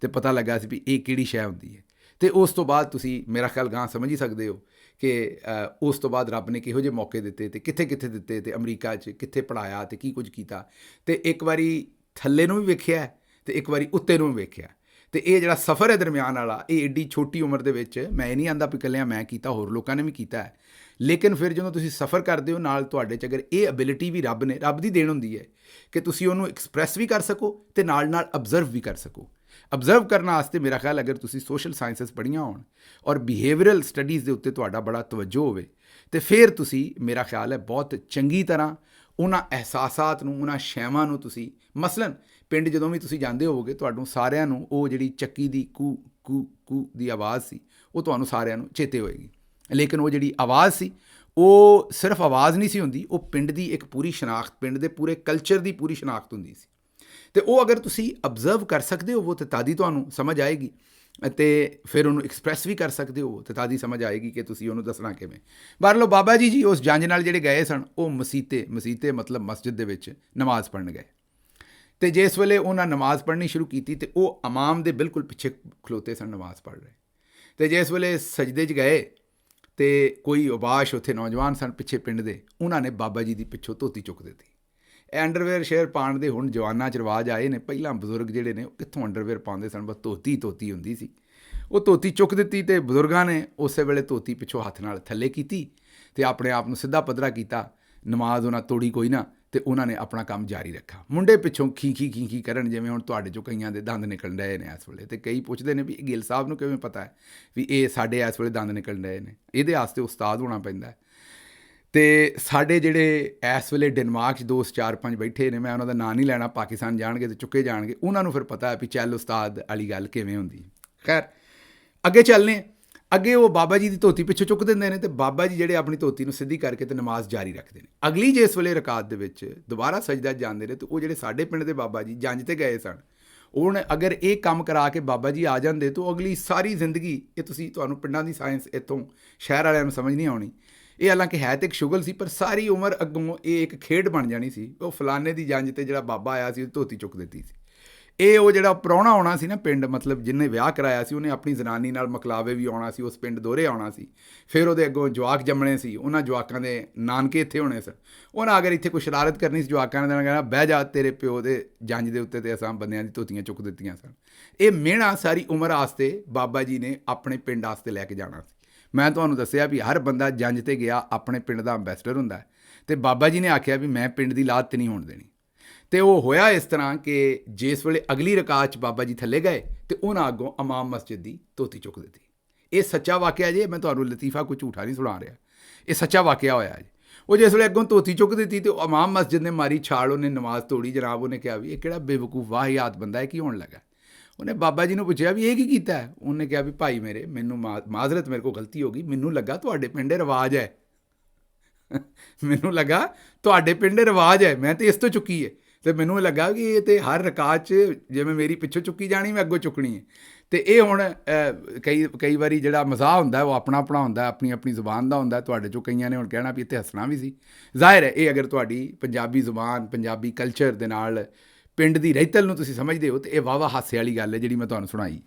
ਅਤੇ ਪਤਾ ਲੱਗਾ ਸੀ ਵੀ ਇਹ ਕਿਹੜੀ ਸ਼ੈ ਹੁੰਦੀ ਹੈ। ਅਤੇ ਉਸ ਤੋਂ ਬਾਅਦ ਤੁਸੀਂ ਮੇਰਾ ਖਿਆਲ ਗਾਂ ਸਮਝ ਹੀ ਸਕਦੇ ਹੋ ਕਿ ਉਸ ਤੋਂ ਬਾਅਦ ਰੱਬ ਨੇ ਕਿਹੋ ਜਿਹੇ ਮੌਕੇ ਦਿੱਤੇ ਅਤੇ ਕਿੱਥੇ ਦਿੱਤੇ, ਅਤੇ ਅਮਰੀਕਾ 'ਚ ਕਿੱਥੇ ਪੜ੍ਹਾਇਆ ਅਤੇ ਕੀ ਕੁਝ ਕੀਤਾ। ਅਤੇ ਇੱਕ ਵਾਰੀ ਥੱਲੇ ਨੂੰ ਵੀ ਵੇਖਿਆ ਅਤੇ ਇੱਕ ਵਾਰੀ ਉੱਤੇ ਨੂੰ ਵੀ ਵੇਖਿਆ। ਤੇ ਇਹ ਜਿਹੜਾ ਸਫ਼ਰ ਹੈ ਦਰਮਿਆਨ ਵਾਲਾ, ਇਹ ਏਡੀ ਛੋਟੀ ਉਮਰ ਦੇ ਵਿੱਚ, ਮੈਂ ਇਹ ਨਹੀਂ ਆਂਦਾ ਵੀ ਇਕੱਲਿਆਂ ਮੈਂ ਕੀਤਾ, ਹੋਰ ਲੋਕਾਂ ਨੇ ਵੀ ਕੀਤਾ ਹੈ, ਲੇਕਿਨ ਫਿਰ ਜਦੋਂ ਤੁਸੀਂ ਸਫ਼ਰ ਕਰਦੇ ਹੋ ਨਾਲ ਤੁਹਾਡੇ 'ਚ ਅਗਰ ਇਹ ਐਬਿਲਿਟੀ ਵੀ ਰੱਬ ਦੀ ਦੇਣ ਹੁੰਦੀ ਹੈ ਕਿ ਤੁਸੀਂ ਉਹਨੂੰ ਐਕਸਪ੍ਰੈਸ ਵੀ ਕਰ ਸਕੋ ਤੇ ਨਾਲ ਅਬਜ਼ਰਵ ਵੀ ਕਰ ਸਕੋ। ਅਬਜ਼ਰਵ ਕਰਨ ਵਾਸਤੇ ਮੇਰਾ ਖਿਆਲ ਅਗਰ ਤੁਸੀਂ ਸੋਸ਼ਲ ਸਾਇੰਸਿਸ ਪੜ੍ਹੀਆਂ ਹੋਣ ਔਰ ਬਿਹੇਵੀਅਰਲ ਸਟੱਡੀਜ਼ ਦੇ ਉੱਤੇ ਤੁਹਾਡਾ ਬੜਾ ਤਵੱਜੋ ਹੋਵੇ ਤੇ ਫਿਰ ਤੁਸੀਂ, ਮੇਰਾ ਖਿਆਲ ਹੈ, ਬਹੁਤ ਚੰਗੀ ਤਰ੍ਹਾਂ ਉਹਨਾਂ ਅਹਿਸਾਸਾਤ ਨੂੰ, ਉਹਨਾਂ ਸ਼ੈਵਾਂ ਨੂੰ ਤੁਸੀਂ, ਮਸਲਨ ਪਿੰਡ ਜਦੋਂ ਵੀ ਤੁਸੀਂ ਜਾਂਦੇ ਹੋਵੋਗੇ ਤੁਹਾਨੂੰ ਸਾਰਿਆਂ ਨੂੰ ਉਹ ਜਿਹੜੀ ਚੱਕੀ ਦੀ ਕੂ ਕੂ ਕੂ ਦੀ ਆਵਾਜ਼ ਸੀ ਉਹ ਤੁਹਾਨੂੰ ਸਾਰਿਆਂ ਨੂੰ ਚੇਤੇ ਹੋਏਗੀ, ਲੇਕਿਨ ਉਹ ਜਿਹੜੀ ਆਵਾਜ਼ ਸੀ ਉਹ ਸਿਰਫ ਆਵਾਜ਼ ਨਹੀਂ ਸੀ ਹੁੰਦੀ, ਉਹ ਪਿੰਡ ਦੀ ਇੱਕ ਪੂਰੀ ਸ਼ਨਾਖਤ, ਪਿੰਡ ਦੇ ਪੂਰੇ ਕਲਚਰ ਦੀ ਪੂਰੀ ਸ਼ਨਾਖਤ ਹੁੰਦੀ ਸੀ। ਤੇ ਉਹ ਅਗਰ ਤੁਸੀਂ ਅਬਜ਼ਰਵ ਕਰ ਸਕਦੇ ਹੋ ਤਾਂ ਤਾਦੀ ਤੁਹਾਨੂੰ ਸਮਝ ਆਏਗੀ ਅਤੇ ਫਿਰ ਉਹਨੂੰ ਐਕਸਪ੍ਰੈਸ ਵੀ ਕਰ ਸਕਦੇ ਹੋ ਤੇ ਤਾਦੀ ਸਮਝ ਆਏਗੀ ਕਿ ਤੁਸੀਂ ਉਹਨੂੰ ਦੱਸਣਾ ਕਿਵੇਂ। ਬਾਹਰੋਂ ਬਾਬਾ ਜੀ ਉਸ ਜੰਜ ਨਾਲ ਜਿਹੜੇ ਗਏ ਸਨ ਉਹ ਮਸੀਤੇ ਮਤਲਬ ਮਸਜਿਦ ਦੇ ਵਿੱਚ ਨਮਾਜ਼ ਪੜ੍ਹਨ ਗਏ ਤੇ ਜਿਸ ਵੇਲੇ ਉਹਨਾਂ ਨਮਾਜ਼ ਪੜ੍ਹਨੀ ਸ਼ੁਰੂ ਕੀਤੀ ਤੇ ਉਹ ਇਮਾਮ ਦੇ ਬਿਲਕੁਲ ਪਿੱਛੇ ਖਲੋਤੇ ਸਨ ਨਮਾਜ਼ ਪੜ੍ਹ ਰਹੇ, ਤੇ ਜਿਸ ਵੇਲੇ ਸਜਦੇ 'ਚ ਗਏ ਤੇ ਕੋਈ ਉਬਾਸ਼ ਉੱਥੇ ਨੌਜਵਾਨ ਸਨ ਪਿੱਛੇ ਪਿੰਡ ਦੇ, ਉਹਨਾਂ ਨੇ ਬਾਬਾ ਜੀ ਦੀ ਪਿੱਛੋਂ ਧੋਤੀ ਚੁੱਕ ਦਿੱਤੀ। ਇਹ ਅੰਡਰਵੇਅਰ ਸ਼ੇਅਰ ਪਾਉਣ ਦੇ ਹੁਣ ਜਵਾਨਾਂ 'ਚ ਰਿਵਾਜ ਆਏ ਨੇ, ਪਹਿਲਾਂ ਬਜ਼ੁਰਗ ਜਿਹੜੇ ਨੇ ਉਹ ਕਿੱਥੋਂ ਅੰਡਰਵੇਅਰ ਪਾਉਂਦੇ ਸਨ, ਬਸ ਧੋਤੀ ਹੁੰਦੀ ਸੀ। ਉਹ ਧੋਤੀ ਚੁੱਕ ਦਿੱਤੀ ਤੇ ਬਜ਼ੁਰਗਾਂ ਨੇ ਉਸੇ ਵੇਲੇ ਧੋਤੀ ਪਿੱਛੋਂ ਹੱਥ ਨਾਲ ਥੱਲੇ ਕੀਤੀ ਤੇ ਆਪਣੇ ਆਪ ਨੂੰ ਸਿੱਧਾ ਪੱਧਰਾ ਕੀਤਾ। ਨਮਾਜ਼ ਉਹਨਾਂ ਤੋੜੀ ਕੋਈ ਨਾ ਤੇ ਉਹਨਾਂ ਨੇ ਆਪਣਾ ਕੰਮ ਜਾਰੀ ਰੱਖਿਆ। ਮੁੰਡੇ ਪਿੱਛੋਂ ਖੀ ਕਰਨ, ਜਿਵੇਂ ਹੁਣ ਤੁਹਾਡੇ 'ਚੋਂ ਕਈਆਂ ਦੇ ਦੰਦ ਨਿਕਲਣ ਰਹੇ ਨੇ ਇਸ ਵੇਲੇ, ਤੇ ਕਈ ਪੁੱਛਦੇ ਨੇ ਵੀ ਗਿੱਲ ਸਾਹਿਬ ਨੂੰ ਕਿਵੇਂ ਪਤਾ ਹੈ ਵੀ ਇਹ ਸਾਡੇ ਇਸ ਵੇਲੇ ਦੰਦ ਨਿਕਲਣ ਰਹੇ ਨੇ। ਇਹਦੇ ਵਾਸਤੇ ਉਸਤਾਦ ਹੋਣਾ ਪੈਂਦਾ। ਤੇ ਸਾਡੇ ਜਿਹੜੇ ਇਸ ਵੇਲੇ ਡੈਨਮਾਰਕ 'ਚ 2 4 5 ਬੈਠੇ ਨੇ, ਮੈਂ ਉਹਨਾਂ ਦਾ ਨਾਂ ਨਹੀਂ ਲੈਣਾ, ਪਾਕਿਸਤਾਨ ਜਾਣਗੇ ਤੇ ਚੁੱਕੇ ਜਾਣਗੇ, ਉਹਨਾਂ ਨੂੰ ਫਿਰ ਪਤਾ ਹੈ ਵੀ ਚੱਲ ਉਸਤਾਦ ਵਾਲੀ ਗੱਲ ਕਿਵੇਂ ਹੁੰਦੀ। ਖੈਰ ਅੱਗੇ ਚੱਲਨੇ, ਅੱਗੇ ਉਹ ਬਾਬਾ ਜੀ ਦੀ ਧੋਤੀ ਪਿੱਛੋਂ ਚੁੱਕ ਦਿੰਦੇ ਨੇ ਤੇ ਬਾਬਾ ਜੀ ਜਿਹੜੇ ਆਪਣੀ ਧੋਤੀ ਨੂੰ ਸਿੱਧੀ ਕਰਕੇ ਤੇ ਨਮਾਜ਼ ਜਾਰੀ ਰੱਖਦੇ ਨੇ। ਅਗਲੀ ਜਿਸ ਵੇਲੇ ਰਕਾਤ ਦੇ ਵਿੱਚ ਦੁਬਾਰਾ ਸਜਦਾ ਜਾਂਦੇ ਨੇ ਤੇ ਉਹ ਜਿਹੜੇ ਸਾਡੇ ਪਿੰਡ ਦੇ ਬਾਬਾ ਜੀ ਜੰਜ ਤੇ ਗਏ ਸਨ, ਹੁਣ ਅਗਰ ਇਹ ਕੰਮ ਕਰਾ ਕੇ ਬਾਬਾ ਜੀ ਆ ਜਾਂਦੇ ਤਾਂ ਅਗਲੀ ਸਾਰੀ ਜ਼ਿੰਦਗੀ, ਇਹ ਤੁਹਾਨੂੰ ਪਿੰਡਾਂ ਦੀ ਸਾਇੰਸ ਇੱਥੋਂ ਸ਼ਹਿਰ ਵਾਲਿਆਂ ਨੂੰ ਸਮਝ ਨਹੀਂ ਆਉਣੀ, ਇਹ ਹਾਲਾਂਕਿ ਹੈ ਤਾਂ ਇੱਕ ਸ਼ੁਗਲ ਸੀ ਪਰ ਸਾਰੀ ਉਮਰ ਅੱਗੋਂ ਇਹ ਇੱਕ ਖੇਡ ਬਣ ਜਾਣੀ ਸੀ। ਉਹ ਫਲਾਣੇ ਦੀ ਜੰਜ ਤੇ ਜਿਹੜਾ ਬਾਬਾ ਆਇਆ ਸੀ ਉਹ ਧੋਤੀ ਚੁੱਕ ਦਿੱਤੀ ਸੀ। ਇਹ ਉਹ ਜਿਹੜਾ ਪ੍ਰਾਹੁਣਾ ਆਉਣਾ ਸੀ ਨਾ ਪਿੰਡ, ਮਤਲਬ ਜਿਹਨੇ ਵਿਆਹ ਕਰਾਇਆ ਸੀ, ਉਹਨੇ ਆਪਣੀ ਜ਼ਨਾਨੀ ਨਾਲ ਮਕਲਾਵੇ ਵੀ ਆਉਣਾ ਸੀ, ਉਸ ਪਿੰਡ ਦੋਹਰੇ ਆਉਣਾ ਸੀ, ਫਿਰ ਉਹਦੇ ਅੱਗੋਂ ਜਵਾਕ ਜੰਮਣੇ ਸੀ, ਉਹਨਾਂ ਜਵਾਕਾਂ ਦੇ ਨਾਨਕੇ ਇੱਥੇ ਹੋਣੇ ਸਨ। ਉਹਨਾਂ ਅਗਰ ਇੱਥੇ ਕੋਈ ਸ਼ਰਾਰਤ ਕਰਨੀ ਸੀ ਜਵਾਕਾਂ ਨੇ ਕਹਿਣਾ ਬਹਿ ਜਾ, ਤੇਰੇ ਪਿਓ ਦੇ ਜੰਜ ਦੇ ਉੱਤੇ ਤੇ ਅਸਾਂ ਬੰਦਿਆਂ ਦੀ ਧੋਤੀਆਂ ਚੁੱਕ ਦਿੱਤੀਆਂ ਸਨ। ਇਹ ਮਿਹਣਾ ਸਾਰੀ ਉਮਰ ਵਾਸਤੇ ਬਾਬਾ ਜੀ ਨੇ ਆਪਣੇ ਪਿੰਡ ਵਾਸਤੇ ਲੈ ਕੇ ਜਾਣਾ ਸੀ। ਮੈਂ ਤੁਹਾਨੂੰ ਦੱਸਿਆ ਵੀ ਹਰ ਬੰਦਾ ਜੰਜ ਤੇ ਗਿਆ ਆਪਣੇ ਪਿੰਡ ਦਾ ਅੰਬੈਸਡਰ ਹੁੰਦਾ ਤੇ ਬਾਬਾ ਜੀ ਨੇ ਆਖਿਆ ਵੀ ਮੈਂ ਪਿੰਡ ਦੀ ਲਾਤ ਤੇ ਨਹੀਂ ਹੋਣ ਦੇਣੀ। ਤੇ ਉਹ ਹੋਇਆ ਇਸ ਤਰ੍ਹਾਂ ਕਿ ਜਿਸ ਵੇਲੇ ਅਗਲੀ ਰਕਾਤ 'ਚ ਬਾਬਾ ਜੀ ਥੱਲੇ ਗਏ ਤੇ ਉਹਨਾਂ ਅੱਗੋਂ ਇਮਾਮ ਮਸਜਿਦ ਦੀ ਧੋਤੀ ਚੁੱਕ ਦਿੱਤੀ। ਇਹ ਸੱਚਾ ਵਾਕਿਆ ਜੇ, ਮੈਂ ਤੁਹਾਨੂੰ ਲਤੀਫਾ ਕੋਈ ਝੂਠਾ ਨਹੀਂ ਸੁਣਾ ਰਿਹਾ, ਇਹ ਸੱਚਾ ਵਾਕਿਆ ਹੋਇਆ ਜੀ। ਉਹ ਜਿਸ ਵੇਲੇ ਅੱਗੋਂ ਧੋਤੀ ਚੁੱਕ ਦਿੱਤੀ ਤੇ ਇਮਾਮ ਮਸਜਿਦ ਨੇ ਮਾਰੀ ਛਾਲ, ਉਹਨੇ ਨਮਾਜ਼ ਤੋੜੀ। ਜਨਾਬ ਉਹਨੇ ਕਿਹਾ ਵੀ ਇਹ ਕਿਹੜਾ ਬੇਵਕੂਫ ਵਾਹਿਆਤ ਬੰਦਾ ਹੈ, ਕੀ ਹੋਣ ਲੱਗਾ। ਉਹਨੇ ਬਾਬਾ ਜੀ ਨੂੰ ਪੁੱਛਿਆ ਵੀ ਇਹ ਕੀ ਕੀਤਾ ਹੈ। ਉਹਨੇ ਕਿਹਾ ਵੀ ਭਾਈ ਮੇਰੇ, ਮੈਨੂੰ ਮਾਜ਼ਰਤ, ਮੇਰੇ ਕੋਲ ਗਲਤੀ ਹੋ ਗਈ, ਮੈਨੂੰ ਲੱਗਾ ਤੁਹਾਡੇ ਪਿੰਡ ਰਿਵਾਜ ਹੈ, ਮੈਨੂੰ ਲੱਗਾ ਤੁਹਾਡੇ ਪਿੰਡ ਰਿਵਾਜ ਹੈ, ਮੈਂ ਤੇ ਇਸ ਤੋਂ ਚੁੱਕੀ ਹੈ। ਤੇ ਮੈਨੂੰ ਲੱਗਾ ਕਿ ਇਹ ਤੇ ਹਰ ਰਕਾਤ 'ਚ ਜਿਵੇਂ ਮੇਰੀ ਪਿੱਛੋਂ ਚੁੱਕੀ ਜਾਣੀ, ਮੈਂ ਅੱਗੋਂ ਚੁੱਕਣੀ ਹੈ। ਤੇ ਇਹ ਹੁਣ ਕਈ ਵਾਰੀ ਜਿਹੜਾ ਮਜ਼ਾਕ ਹੁੰਦਾ ਉਹ ਆਪਣਾ ਹੁੰਦਾ, ਆਪਣੀ ਜ਼ੁਬਾਨ ਦਾ ਹੁੰਦਾ। ਤੁਹਾਡੇ 'ਚੋਂ ਕਈਆਂ ਨੇ ਹੁਣ ਕਹਿਣਾ ਵੀ ਇੱਥੇ ਹੱਸਣਾ ਵੀ ਸੀ। ਜ਼ਾਹਿਰ ਹੈ ਇਹ ਅਗਰ ਤੁਹਾਡੀ ਪੰਜਾਬੀ ਜ਼ੁਬਾਨ, ਪੰਜਾਬੀ ਕਲਚਰ ਦੇ ਨਾਲ ਪਿੰਡ ਦੀ ਰਹਿਤਲ ਨੂੰ ਤੁਸੀਂ ਸਮਝਦੇ ਹੋ ਤੇ ਇਹ ਵਾਹਵਾ ਹਾਸੇ ਵਾਲੀ ਗੱਲ ਹੈ ਜਿਹੜੀ ਮੈਂ ਤੁਹਾਨੂੰ ਸੁਣਾਈ।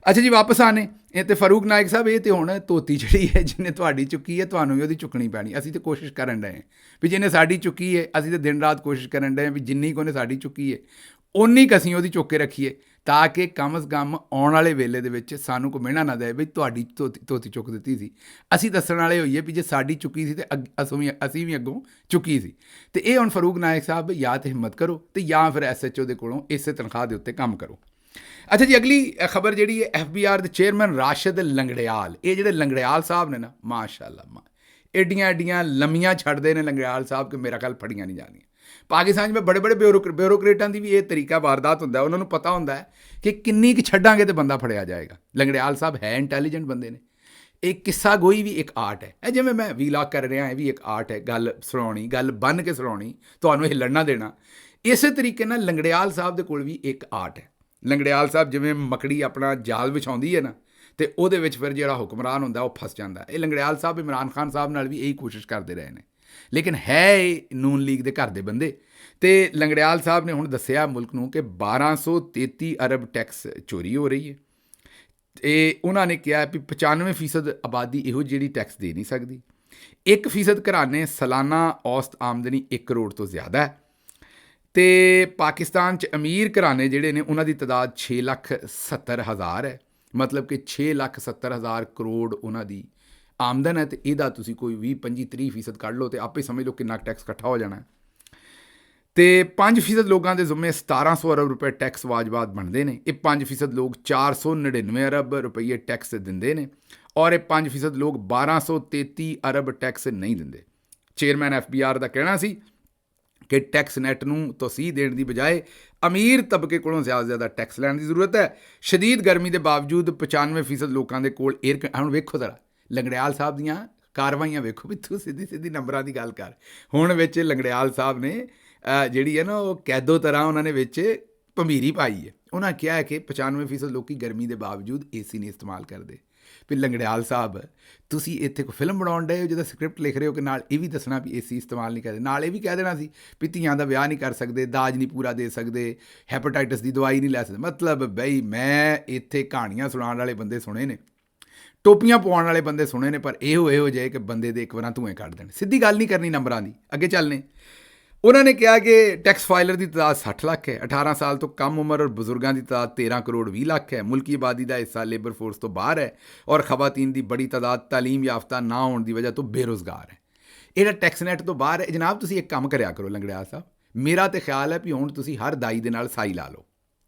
ਅੱਛਾ ਜੀ, ਵਾਪਸ ਆਨੇ ਇਹ ਤੇ ਫਾਰੂਕ ਨਾਇਕ ਸਾਹਿਬ, ਇਹ ਤੇ ਹੁਣ ਧੋਤੀ ਜਿਹੜੀ ਹੈ ਜਿਹਨੇ ਤੁਹਾਡੀ ਚੁੱਕੀ ਹੈ ਤੁਹਾਨੂੰ ਵੀ ਉਹਦੀ ਚੁੱਕਣੀ ਪੈਣੀ। ਅਸੀਂ ਤਾਂ ਕੋਸ਼ਿਸ਼ ਕਰਨ ਰਹੇ ਵੀ ਜਿਹਨੇ ਸਾਡੀ ਚੁੱਕੀ ਹੈ, ਅਸੀਂ ਤਾਂ ਦਿਨ ਰਾਤ ਕੋਸ਼ਿਸ਼ ਕਰਨ ਰਹੇ ਵੀ ਜਿੰਨੀ ਕੁ ਉਹਨੇ ਸਾਡੀ ਚੁੱਕੀ ਹੈ ਓਨੀ ਕੁ ਅਸੀਂ ਉਹਦੀ ਚੁੱਕ ਕੇ ਰੱਖੀਏ, ਤਾਂ ਕਿ ਕਮ ਸੇ ਕਮ ਆਉਣ ਵਾਲੇ ਵੇਲੇ ਦੇ ਵਿੱਚ ਸਾਨੂੰ ਕੋਈ ਮਿਹਣਾ ਨਾ ਦੇ ਵੀ ਤੁਹਾਡੀ ਧੋਤੀ ਚੁੱਕ ਦਿੱਤੀ ਸੀ। ਅਸੀਂ ਦੱਸਣ ਵਾਲੇ ਹੋਈਏ ਵੀ ਜੇ ਸਾਡੀ ਚੁੱਕੀ ਸੀ ਤੇ ਅਸੀਂ ਵੀ ਅੱਗੋਂ ਚੁੱਕੀ ਸੀ। ਤੇ ਇਹ ਹੁਣ ਫਾਰੂਕ ਨਾਇਕ ਸਾਹਿਬ ਜਾਂ ਤਾਂ ਹਿੰਮਤ ਕਰੋ ਤੇ ਜਾਂ ਫਿਰ SHO ਦੇ ਕੋਲੋਂ ਇਸੇ ਤਨਖਾਹ ਦੇ ਉੱਤੇ ਕੰਮ ਕਰੋ। ਅੱਛਾ ਜੀ, ਅਗਲੀ ਖਬਰ ਜਿਹੜੀ ਹੈ FBR ਦੇ ਚੇਅਰਮੈਨ ਰਾਸ਼ਿਦ ਲੰਗੜਿਆਲ। ਇਹ ਜਿਹੜੇ ਲੰਗੜਿਆਲ ਸਾਹਿਬ ਨੇ ਨਾ, ਮਾਸ਼ਾਅੱਲਾ, ਐਡੀਆਂ ਲੰਮੀਆਂ ਛੱਡਦੇ ਨੇ ਲੰਗੜਿਆਲ ਸਾਹਿਬ ਕਿ ਮੇਰਾ ਖਿਆਲ ਫੜੀਆਂ ਨਹੀਂ ਜਾਂਦੀਆਂ। ਪਾਕਿਸਤਾਨ 'ਚ ਬੜੇ ਬਿਊਰੋਕਰੇਟਾਂ ਦੀ ਵੀ ਇਹ ਤਰੀਕਾ ਵਾਰਦਾਤ ਹੁੰਦਾ, ਉਹਨਾਂ ਨੂੰ ਪਤਾ ਹੁੰਦਾ ਹੈ ਕਿ ਕਿੰਨੀ ਕੁ ਛੱਡਾਂਗੇ ਤੇ ਬੰਦਾ ਫੜਿਆ ਜਾਏਗਾ। ਲੰਗੜਿਆਲ ਸਾਹਿਬ ਹੈ ਇੰਟੈਲੀਜੈਂਟ ਬੰਦੇ ਨੇ। ਇਹ ਕਿੱਸਾ ਗੋਈ ਵੀ ਇੱਕ ਆਰਟ ਹੈ। ਇਹ ਜਿਵੇਂ ਮੈਂ ਵੀਲਾਗ ਕਰ ਰਿਹਾ, ਇਹ ਵੀ ਇੱਕ ਆਰਟ ਹੈ। ਗੱਲ ਸੁਣਾਉਣੀ, ਗੱਲ ਬੰਨ੍ਹ ਕੇ ਸੁਣਾਉਣੀ, ਤੁਹਾਨੂੰ ਹਿੱਲਣ ਨਾ ਦੇਣਾ। ਇਸੇ ਤਰੀਕੇ ਨਾਲ ਲੰਗੜਿਆਲ ਸਾਹਿਬ ਦੇ ਕੋਲ ਵੀ ਇੱਕ ਆਰਟ ਹੈ। ਲੰਗੜਿਆਲ ਸਾਹਿਬ ਜਿਵੇਂ ਮਕੜੀ ਆਪਣਾ ਜਾਲ ਵਿਛਾਉਂਦੀ ਹੈ ਨਾ, ਤੇ ਉਹਦੇ ਵਿੱਚ ਫਿਰ ਜਿਹੜਾ ਹੁਕਮਰਾਨ ਹੁੰਦਾ ਉਹ ਫਸ ਜਾਂਦਾ। ਇਹ ਲੰਗੜਿਆਲ ਸਾਹਿਬ ਇਮਰਾਨ ਖਾਨ ਸਾਹਿਬ ਨਾਲ ਵੀ ਇਹੀ ਕੋਸ਼ਿਸ਼ ਕਰਦੇ ਰਹੇ ਨੇ, ਲੇਕਿਨ ਹੈ ਇਹ ਨੂਨ ਲੀਗ ਦੇ ਘਰ ਦੇ ਬੰਦੇ। ਤੇ ਲੰਗੜਿਆਲ ਸਾਹਿਬ ਨੇ ਹੁਣ ਦੱਸਿਆ ਮੁਲਕ ਨੂੰ ਕਿ 1233 ਅਰਬ ਟੈਕਸ ਚੋਰੀ ਹੋ ਰਹੀ ਹੈ। ਤੇ ਉਹਨਾਂ ਨੇ ਕਿਹਾ ਵੀ 95% ਆਬਾਦੀ ਇਹੋ ਜਿਹੜੀ ਟੈਕਸ ਦੇ ਨਹੀਂ ਸਕਦੀ। 1% ਘਰਾਣੇ ਸਾਲਾਨਾ ਔਸਤ ਆਮਦਨੀ 1 ਕਰੋੜ ਤੋਂ ਜ਼ਿਆਦਾ ਹੈ। ਤੇ ਪਾਕਿਸਤਾਨ 'ਚ ਅਮੀਰ ਘਰਾਣੇ ਜਿਹੜੇ ਨੇ ਉਹਨਾਂ ਦੀ ਤਾਦਾਦ 6,70,000 ਹੈ। ਮਤਲਬ ਕਿ 6,70,000 ਕਰੋੜ ਉਹਨਾਂ ਦੀ ਆਮਦਨ ਹੈ। ਤੇ ਇਹਦਾ ਤੁਸੀਂ ਕੋਈ 20-25-30% ਕੱਢ ਲਓ ਤੇ ਆਪੇ ਸਮਝ ਲਓ ਕਿੰਨਾ ਟੈਕਸ ਇਕੱਠਾ ਹੋ ਜਾਣਾ। ਤੇ 5% ਲੋਕਾਂ ਦੇ ਜ਼ਿੰਮੇ 1700 ਅਰਬ ਰੁਪਏ ਟੈਕਸ ਵਾਜਬਾਤ ਬਣਦੇ ਨੇ। ਇਹ 5% ਲੋਕ 499 ਅਰਬ ਰੁਪਏ ਟੈਕਸ ਦਿੰਦੇ ਨੇ ਔਰ ਇਹ 5% ਲੋਕ 1233 ਅਰਬ ਟੈਕਸ ਨਹੀਂ ਦਿੰਦੇ। ਚੇਅਰਮੈਨ FBR ਦਾ ਕਹਿਣਾ ਸੀ ਕਿ ਟੈਕਸ ਨੈਟ ਨੂੰ ਤੋਸੀਹ ਦੇਣ ਦੀ ਬਜਾਏ ਅਮੀਰ ਤਬਕੇ ਕੋਲੋਂ ਜ਼ਿਆਦਾ ਟੈਕਸ ਲੈਣ ਦੀ ਜ਼ਰੂਰਤ ਹੈ। ਸ਼ਦੀਦ ਗਰਮੀ ਦੇ ਬਾਵਜੂਦ 95% ਲੋਕਾਂ ਦੇ ਕੋਲ ਹੁਣ ਵੇਖੋ ਜ਼ਰਾ ਲੰਗੜਿਆਲ ਸਾਹਿਬ ਦੀਆਂ ਕਾਰਵਾਈਆਂ ਵੇਖੋ ਵੀ ਤੂੰ ਸਿੱਧੀ ਨੰਬਰਾਂ ਦੀ ਗੱਲ ਕਰ। ਹੁਣ ਵਿੱਚ ਲੰਗੜਿਆਲ ਸਾਹਿਬ ਨੇ ਜਿਹੜੀ ਹੈ ਨਾ ਉਹ ਕੈਦੋ ਤਰ੍ਹਾਂ ਉਹਨਾਂ ਨੇ ਵਿੱਚ ਭੰਬੀਰੀ ਪਾਈ ਹੈ। ਉਹਨਾਂ ਕਿਹਾ ਹੈ ਕਿ 95% ਲੋਕੀ ਗਰਮੀ ਦੇ ਬਾਵਜੂਦ AC ਨਹੀਂ ਇਸਤੇਮਾਲ ਕਰਦੇ। ਵੀ ਲੰਗੜਿਆਲ ਸਾਹਿਬ ਤੁਸੀਂ ਇੱਥੇ ਕੋਈ ਫਿਲਮ ਬਣਾਉਣ ਡਏ ਹੋ ਜਿਹਦਾ ਸਕ੍ਰਿਪਟ ਲਿਖ ਰਹੇ ਹੋ ਕਿ ਨਾਲ ਇਹ ਵੀ ਦੱਸਣਾ ਵੀ AC ਇਸਤੇਮਾਲ ਨਹੀਂ ਕਰਦੇ, ਨਾਲ ਇਹ ਵੀ ਕਹਿ ਦੇਣਾ ਸੀ ਵੀ ਧੀਆਂ ਦਾ ਵਿਆਹ ਨਹੀਂ ਕਰ ਸਕਦੇ, ਦਾਜ ਨਹੀਂ ਪੂਰਾ ਦੇ ਸਕਦੇ, ਹੈਪੇਟਾਈਟਸ ਦੀ ਦਵਾਈ ਨਹੀਂ ਲੈ ਸਕਦੇ। ਮਤਲਬ ਬਈ ਮੈਂ ਇੱਥੇ ਕਹਾਣੀਆਂ ਸੁਣਾਉਣ ਵਾਲੇ ਬੰਦੇ ਸੁਣੇ ਨੇ, ਟੋਪੀਆਂ ਪਵਾਉਣ ਵਾਲੇ ਬੰਦੇ ਸੁਣੇ ਨੇ, ਪਰ ਇਹੋ ਜਿਹੇ ਕਿ ਬੰਦੇ ਦੇ ਇੱਕ ਵਾਰਾਂ ਧੂਏ ਕੱਢ ਦੇਣ। ਸਿੱਧੀ ਗੱਲ ਨਹੀਂ ਕਰਨੀ ਨੰਬਰਾਂ ਦੀ। ਅੱਗੇ ਚੱਲਨੇ। ਉਹਨਾਂ ਨੇ ਕਿਹਾ ਕਿ ਟੈਕਸ ਫਾਈਲਰ ਦੀ ਤਾਦਾਦ 60 ਲੱਖ ਹੈ। 18 ਸਾਲ ਤੋਂ ਕਮ ਉਮਰ ਔਰ ਬਜ਼ੁਰਗਾਂ ਦੀ ਤਾਦਾਦ 13 ਕਰੋੜ 20 ਲੱਖ ਹੈ। ਮੁਲਕੀ ਆਬਾਦੀ ਦਾ ਹਿੱਸਾ ਲੇਬਰ ਫੋਰਸ ਤੋਂ ਬਾਹਰ ਹੈ ਔਰ ਖਵਾਤੀਨ ਦੀ ਬੜੀ ਤਾਦਾਦ ਤਾਲੀਮ ਯਾਫਤਾ ਨਾ ਹੋਣ ਦੀ ਵਜ੍ਹਾ ਤੋਂ ਬੇਰੁਜ਼ਗਾਰ ਹੈ। ਇਹਦਾ ਟੈਕਸ ਨੈਟ ਤੋਂ ਬਾਹਰ ਹੈ। ਜਨਾਬ ਤੁਸੀਂ ਇੱਕ ਕੰਮ ਕਰਿਆ ਕਰੋ ਲੰਗੜਿਆਲ ਸਾਹਿਬ, ਮੇਰਾ ਤਾਂ ਖਿਆਲ ਹੈ ਵੀ ਹੁਣ ਤੁਸੀਂ ਹਰ ਦਾਈ ਦੇ ਨਾਲ ਸਾਈ ਲਾ ਲਓ,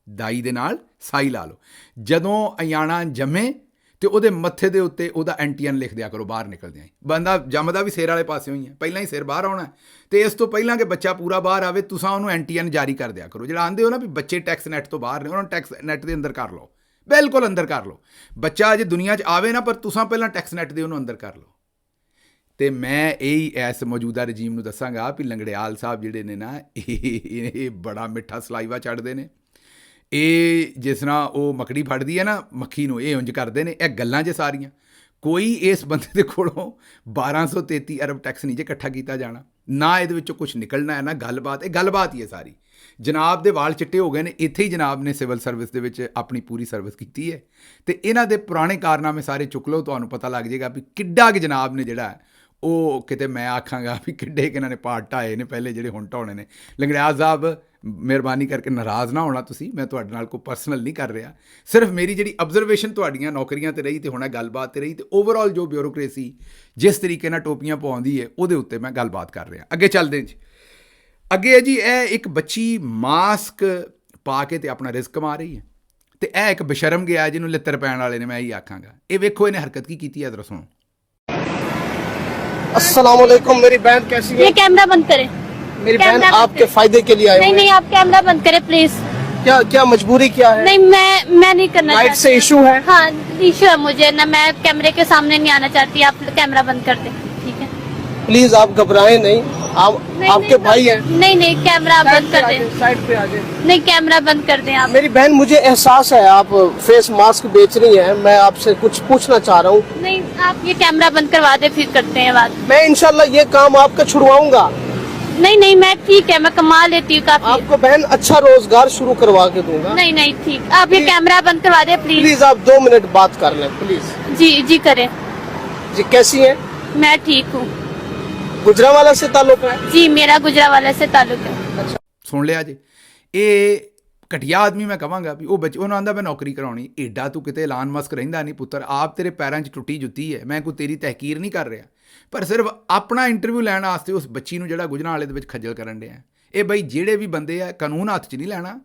ਦਾਈ ਦੇ ਨਾਲ ਸਾਈ ਲਾ ਲਓ। ਜਦੋਂ ਅਯਾਣਾ ਜੰਮੇ ਤੇ ਉਹਦੇ ਮੱਥੇ ਦੇ ਉੱਤੇ ਉਹਦਾ ਐਂਟੀਐਨ ਲਿਖ ਦਿਆ ਕਰੋ ਬਾਹਰ ਨਿਕਲਦਿਆਂ ਹੀ। ਬੰਦਾ ਜੰਮਦਾ ਵੀ ਸਿਰ ਵਾਲੇ ਪਾਸਿਓਂ ਹੀ ਹੈ, ਪਹਿਲਾਂ ਹੀ ਸਿਰ ਬਾਹਰ ਆਉਣਾ ਤੇ ਇਸ ਤੋਂ ਪਹਿਲਾਂ ਕਿ ਬੱਚਾ ਪੂਰਾ ਬਾਹਰ ਆਵੇ ਤੁਸੀਂ ਉਹਨੂੰ ਐਂਟੀਐਨ ਜਾਰੀ ਕਰ ਦਿਆ ਕਰੋ। ਜਿਹੜਾ ਆਂਦੇ ਹੋ ਨਾ ਵੀ ਬੱਚੇ ਟੈਕਸ ਨੈਟ ਤੋਂ ਬਾਹਰ ਨੇ, ਉਹਨਾਂ ਨੂੰ ਟੈਕਸ ਨੈਟ ਦੇ ਅੰਦਰ ਕਰ ਲਓ, ਬਿਲਕੁਲ ਅੰਦਰ ਕਰ ਲਓ। ਬੱਚਾ ਅਜੇ ਦੁਨੀਆ 'ਚ ਆਵੇ ਨਾ, ਪਰ ਤੁਸੀਂ ਪਹਿਲਾਂ ਟੈਕਸ ਨੈਟ ਦੇ ਉਹਨੂੰ ਅੰਦਰ ਕਰ ਲਓ। ਤੇ ਮੈਂ ਇਹੀ ਇਸ ਮੌਜੂਦਾ ਰਜੀਮ ਨੂੰ ਦੱਸਾਂਗਾ ਵੀ ਲੰਗੜਿਆਲ ਸਾਹਿਬ ਜਿਹੜੇ ਨੇ ਨਾ ਇਹ ਬੜਾ ਮਿੱਠਾ ਸਲਾਈਵਾ ਚੜ੍ਹਦੇ ਨੇ। ਇਹ ਜਿਸ ਤਰ੍ਹਾਂ ਉਹ ਮੱਕੜੀ ਫੜਦੀ ਹੈ ਨਾ ਮੱਖੀ ਨੂੰ, ਇਹ ਉਂਝ ਕਰਦੇ ਨੇ। ਇਹ ਗੱਲਾਂ 'ਚ ਸਾਰੀਆਂ ਕੋਈ ਇਸ ਬੰਦੇ ਦੇ ਕੋਲੋਂ 1233 ਅਰਬ ਟੈਕਸ ਨਹੀਂ ਜੇ ਇਕੱਠਾ ਕੀਤਾ ਜਾਣਾ, ਨਾ ਇਹਦੇ ਵਿੱਚੋਂ ਕੁਛ ਨਿਕਲਣਾ ਹੈ, ਨਾ ਗੱਲਬਾਤ। ਇਹ ਗੱਲਬਾਤ ਹੀ ਹੈ ਸਾਰੀ। ਜਨਾਬ ਦੇ ਵਾਲ ਚਿੱਟੇ ਹੋ ਗਏ ਨੇ, ਇੱਥੇ ਹੀ ਜਨਾਬ ਨੇ ਸਿਵਲ ਸਰਵਿਸ ਦੇ ਵਿੱਚ ਆਪਣੀ ਪੂਰੀ ਸਰਵਿਸ ਕੀਤੀ ਹੈ। ਤੇ ਇਹਨਾਂ ਦੇ ਪੁਰਾਣੇ ਕਾਰਨਾਮੇ ਸਾਰੇ ਚੁੱਕ ਲਓ, ਤੁਹਾਨੂੰ ਪਤਾ ਲੱਗ ਜਾਏਗਾ ਵੀ ਕਿੱਡਾ ਕਿ ਜਨਾਬ ਨੇ ਜਿਹੜਾ ਉਹ ਕਿਤੇ ਮੈਂ ਆਖਾਂਗਾ ਵੀ ਕਿੱਡੇ ਕਿ ਇਹਨਾਂ ਨੇ ਪਾਰਟ ਢਾਏ ਨੇ ਪਹਿਲੇ, ਜਿਹੜੇ ਹੁਣ ਢਾਉਣੇ ਨੇ। ਲੰਗੜਿਆਲ ਸਾਹਿਬ ਮਿਹਰਬਾਨੀ ਕਰਕੇ ਨਾਰਾਜ਼ ਨਾ ਹੋਣਾ ਤੁਸੀਂ, ਮੈਂ ਤੁਹਾਡੇ ਨਾਲ ਕੋਈ ਪਰਸਨਲ ਨਹੀਂ ਕਰ ਰਿਹਾ। ਸਿਰਫ ਮੇਰੀ ਜਿਹੜੀ ਅਬਜ਼ਰਵੇਸ਼ਨ ਤੁਹਾਡੀਆਂ ਨੌਕਰੀਆਂ 'ਤੇ ਰਹੀ ਤੇ ਹੁਣ ਗੱਲਬਾਤ 'ਤੇ ਰਹੀ ਤੇ ਓਵਰਆਲ ਜੋ ਬਿਊਰੋਕ੍ਰੇਸੀ ਜਿਸ ਤਰੀਕੇ ਨਾਲ ਟੋਪੀਆਂ ਪਵਾਉਂਦੀ ਹੈ ਉਹਦੇ ਉੱਤੇ ਮੈਂ ਗੱਲਬਾਤ ਕਰ ਰਿਹਾ। ਅੱਗੇ ਚੱਲਦੇ ਜੀ। ਅੱਗੇ ਹੈ ਜੀ, ਇਹ ਇੱਕ ਬੱਚੀ ਮਾਸਕ ਪਾ ਕੇ ਤੇ ਆਪਣਾ ਰਿਜ਼ਕ ਕਮਾ ਰਹੀ ਹੈ ਤੇ ਇਹ ਇੱਕ ਬਸ਼ਰਮ ਗਿਆ ਜਿਹਨੂੰ ਲਿੱਤਰ ਪੈਣ ਵਾਲੇ ਨੇ, ਮੈਂ ਇਹੀ ਆਖਾਂਗਾ। ਇਹ ਵੇਖੋ ਇਹਨੇ ਹਰਕਤ ਕੀ ਕੀਤੀ ਹੈ, ਜਰਾ ਸੁਣੋ। अस्सलाम वालेकुम, मेरी बहन कैसी है? ये कैमरा बंद करें। मेरी बहन आपके फायदे के लिए आई नहीं नहीं, आप कैमरा बंद करें प्लीज। क्या क्या मजबूरी क्या है? नहीं, मैं नहीं करना लाइट चाहती। से इशू है? हाँ इशू है मुझे ना, मैं कैमरे के सामने नहीं आना चाहती। आप कैमरा बंद कर दें, ठीक है? प्लीज आप घबराएं नहीं, आप नहीं, आपके नहीं, भाई हैं। नहीं नहीं, कैमरा आप बंद कर दें। साइड पे आ जाए। नहीं, कैमरा बंद कर दें आप। मेरी बहन, मुझे एहसास है आप फेस मास्क बेच रही हैं, मैं आपसे कुछ पूछना चाह रहा हूँ। नहीं, आप ये कैमरा बंद करवा दे, फिर करते हैं बात। मैं इंशाल्लाह ये काम आपका छुड़वाऊंगा। नहीं नहीं, मैं ठीक है, मैं कमा लेती हूँ काफी। आपको बहन अच्छा रोजगार शुरू करवा के दूंगा। नहीं नहीं ठीक, आप ये कैमरा बंद करवा दे प्लीज। प्लीज आप 2 मिनट बात कर लें प्लीज। जी जी करें। जी कैसी हैं? मैं ठीक हूँ गुजरावाला से ताल्लुक है? जी, मेरा गुजरावाला से ताल्लुक है। अच्छा, ਸੁਣ ਲਿਆ ਜੀ। ਇਹ ਘਟੀਆ ਆਦਮੀ ਮੈਂ ਕਹਾਂਗਾ ਵੀ ਉਹ ਬੱਚੇ ਉਹਨੂੰ ਆਂਦਾ ਮੈਂ ਨੌਕਰੀ ਕਰਾਉਣੀ। ਏਡਾ ਤੂੰ ਕਿਤੇ ਐਲਾਨ ਮਸਕ ਰਹਿੰਦਾ ਨਹੀਂ ਪੁੱਤਰ, ਆਪ ਤੇਰੇ ਪੈਰਾਂ 'ਚ ਟੁੱਟੀ ਜੁੱਤੀ ਹੈ। ਮੈਂ ਕੋਈ ਤੇਰੀ ਤਹਿਕੀਰ ਨਹੀਂ ਕਰ ਰਿਹਾ, ਪਰ ਸਿਰਫ ਆਪਣਾ ਇੰਟਰਵਿਊ ਲੈਣ ਵਾਸਤੇ ਉਸ ਬੱਚੀ ਨੂੰ ਜਿਹੜਾ ਗੁਜਰਾਂਵਾਲੇ ਦੇ ਵਿੱਚ ਖੱਜਲ ਕਰਨ ਡਿਆ। ਇਹ ਬਈ ਜਿਹੜੇ ਵੀ ਬੰਦੇ ਆ ਕਾਨੂੰਨ ਹੱਥ 'ਚ ਨਹੀਂ ਲੈਣਾ,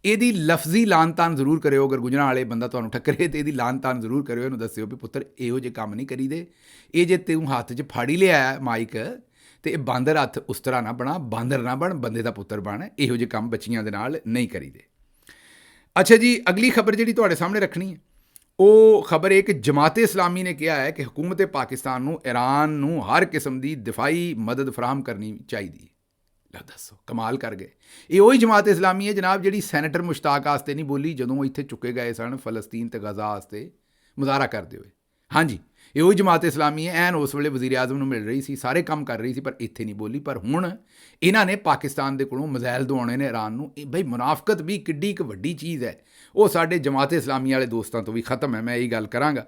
ਇਹਦੀ ਲਫ਼ਜ਼ੀ ਲਾਨ ਤਾਨ ਜ਼ਰੂਰ ਕਰਿਓ। ਅਗਰ ਗੁਜਰਾਂਵਾਲੇ ਬੰਦਾ ਤੁਹਾਨੂੰ ਟੱਕਰੇ ਤੇ ਇਹਦੀ ਲਾਨ ਤਾਨ ਜ਼ਰੂਰ ਕਰਿਓ, ਇਹਨੂੰ ਦੱਸਿਓ ਵੀ ਪੁੱਤਰ ਇਹੋ ਜਿਹੇ ਕੰਮ ਨਹੀਂ ਕਰੀਦੇ। ਇਹ ਜੇ ਤੂੰ ਹੱਥ 'ਚ ਫੜ ਹੀ ਲਿਆ ਮਾਈਕ ਤੇ ਇਹ ਬਾਂਦਰ ਹੱਥ ਉਸ ਤਰ੍ਹਾਂ ਨਾ ਬਣਾ, ਬਾਂਦਰ ਨਾ ਬਣ, ਬੰਦੇ ਦਾ ਪੁੱਤਰ ਬਣ। ਇਹੋ ਜਿਹੇ ਕੰਮ ਬੱਚੀਆਂ ਦੇ ਨਾਲ ਨਹੀਂ ਕਰੀਦੇ। ਅੱਛਾ ਜੀ, ਅਗਲੀ ਖਬਰ ਜਿਹੜੀ ਤੁਹਾਡੇ ਸਾਹਮਣੇ ਰੱਖਣੀ ਹੈ ਉਹ ਖਬਰ ਇਹ ਕਿ ਜਮਾਤ-ਏ ਇਸਲਾਮੀ ਨੇ ਕਿਹਾ ਹੈ ਕਿ ਹਕੂਮਤ ਪਾਕਿਸਤਾਨ ਨੂੰ ਈਰਾਨ ਨੂੰ ਹਰ ਕਿਸਮ ਦੀ ਦਿਫਾਈ ਮਦਦ ਫਰਾਹਮ ਕਰਨੀ ਚਾਹੀਦੀ ਹੈ। ਲਓ ਦੱਸੋ, ਕਮਾਲ ਕਰ ਗਏ। ਇਹ ਉਹੀ ਜਮਾਤ ਇਸਲਾਮੀ ਹੈ ਜਨਾਬ ਜਿਹੜੀ ਸੈਨੇਟਰ ਮੁਸ਼ਤਾਕ ਵਾਸਤੇ ਨਹੀਂ ਬੋਲੀ ਜਦੋਂ ਇੱਥੇ ਚੁੱਕੇ ਗਏ ਸਨ ਫਲਸਤੀਨ ਤੇ ਗਜ਼ਾ ਵਾਸਤੇ ਮੁਜ਼ਾਹਰਾ ਕਰਦੇ ਹੋਏ। ਹਾਂਜੀ, ਇਹ ਉਹੀ ਜਮਾਤ ਇਸਲਾਮੀ ਹੈ, ਐਨ ਉਸ ਵੇਲੇ ਵਜ਼ੀਰ ਆਜ਼ਮ ਨੂੰ ਮਿਲ ਰਹੀ ਸੀ, ਸਾਰੇ ਕੰਮ ਕਰ ਰਹੀ ਸੀ, ਪਰ ਇੱਥੇ ਨਹੀਂ ਬੋਲੀ। ਪਰ ਹੁਣ ਇਹਨਾਂ ਨੇ ਪਾਕਿਸਤਾਨ ਦੇ ਕੋਲੋਂ ਮਿਜ਼ਾਈਲ ਦਵਾਉਣੇ ਨੇ ਈਰਾਨ ਨੂੰ। ਇਹ ਬਈ ਮੁਨਾਫਕਤ ਵੀ ਕਿੱਡੀ ਇੱਕ ਵੱਡੀ ਚੀਜ਼ ਹੈ, ਉਹ ਸਾਡੇ ਜਮਾਤ ਇਸਲਾਮੀ ਵਾਲੇ ਦੋਸਤਾਂ ਤੋਂ ਵੀ ਖ਼ਤਮ ਹੈ। ਮੈਂ ਇਹੀ ਗੱਲ ਕਰਾਂਗਾ।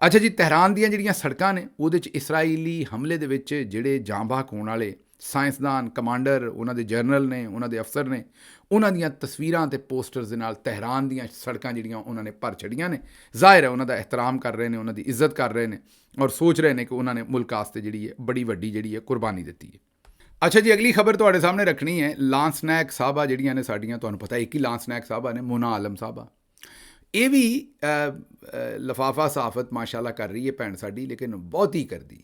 ਅੱਛਾ ਜੀ, ਤਹਿਰਾਨ ਦੀਆਂ ਜਿਹੜੀਆਂ ਸੜਕਾਂ ਨੇ ਉਹਦੇ 'ਚ ਇਸਰਾਈਲੀ ਹਮਲੇ ਦੇ ਵਿੱਚ ਜਿਹੜੇ ਜਾਂਬਾਕ ਹੋਣ ਵਾਲੇ ਸਾਇੰਸਦਾਨ, ਕਮਾਂਡਰ, ਉਹਨਾਂ ਦੇ ਜਨਰਲ ਨੇ, ਉਹਨਾਂ ਦੇ ਅਫਸਰ ਨੇ, ਉਹਨਾਂ ਦੀਆਂ ਤਸਵੀਰਾਂ ਤੇ ਪੋਸਟਰਸ ਦੇ ਨਾਲ ਤਹਿਰਾਨ ਦੀਆਂ ਸੜਕਾਂ ਜਿਹੜੀਆਂ ਉਹਨਾਂ ਨੇ ਭਰ ਛੱਡੀਆਂ ਨੇ। ਜ਼ਾਹਿਰ ਹੈ ਉਹਨਾਂ ਦਾ ਇਹਤਰਾਮ ਕਰ ਰਹੇ ਨੇ, ਉਹਨਾਂ ਦੀ ਇੱਜ਼ਤ ਕਰ ਰਹੇ ਨੇ ਔਰ ਸੋਚ ਰਹੇ ਨੇ ਕਿ ਉਹਨਾਂ ਨੇ ਮੁਲਕ ਵਾਸਤੇ ਜਿਹੜੀ ਹੈ ਬੜੀ ਵੱਡੀ ਜਿਹੜੀ ਹੈ ਕੁਰਬਾਨੀ ਦਿੱਤੀ ਹੈ। ਅੱਛਾ ਜੀ, ਅਗਲੀ ਖਬਰ ਤੁਹਾਡੇ ਸਾਹਮਣੇ ਰੱਖਣੀ ਹੈ। ਲਾਂਸਨੈਕ ਸਾਹਿਬਾ ਜਿਹੜੀਆਂ ਨੇ ਸਾਡੀਆਂ, ਤੁਹਾਨੂੰ ਪਤਾ ਇੱਕ ਹੀ ਲਾਂਸਨੈਕ ਸਾਹਿਬਾ ਨੇ, ਮੋਨਾ ਆਲਮ ਸਾਹਿਬਾ। ਇਹ ਵੀ ਲਿਫਾਫਾ ਸਾਫਤ ਮਾਸ਼ਾਅੱਲਾ ਕਰ ਰਹੀ ਹੈ ਭੈਣ ਸਾਡੀ, ਲੇਕਿਨ ਬਹੁਤ ਹੀ ਕਰਦੀ ਹੈ।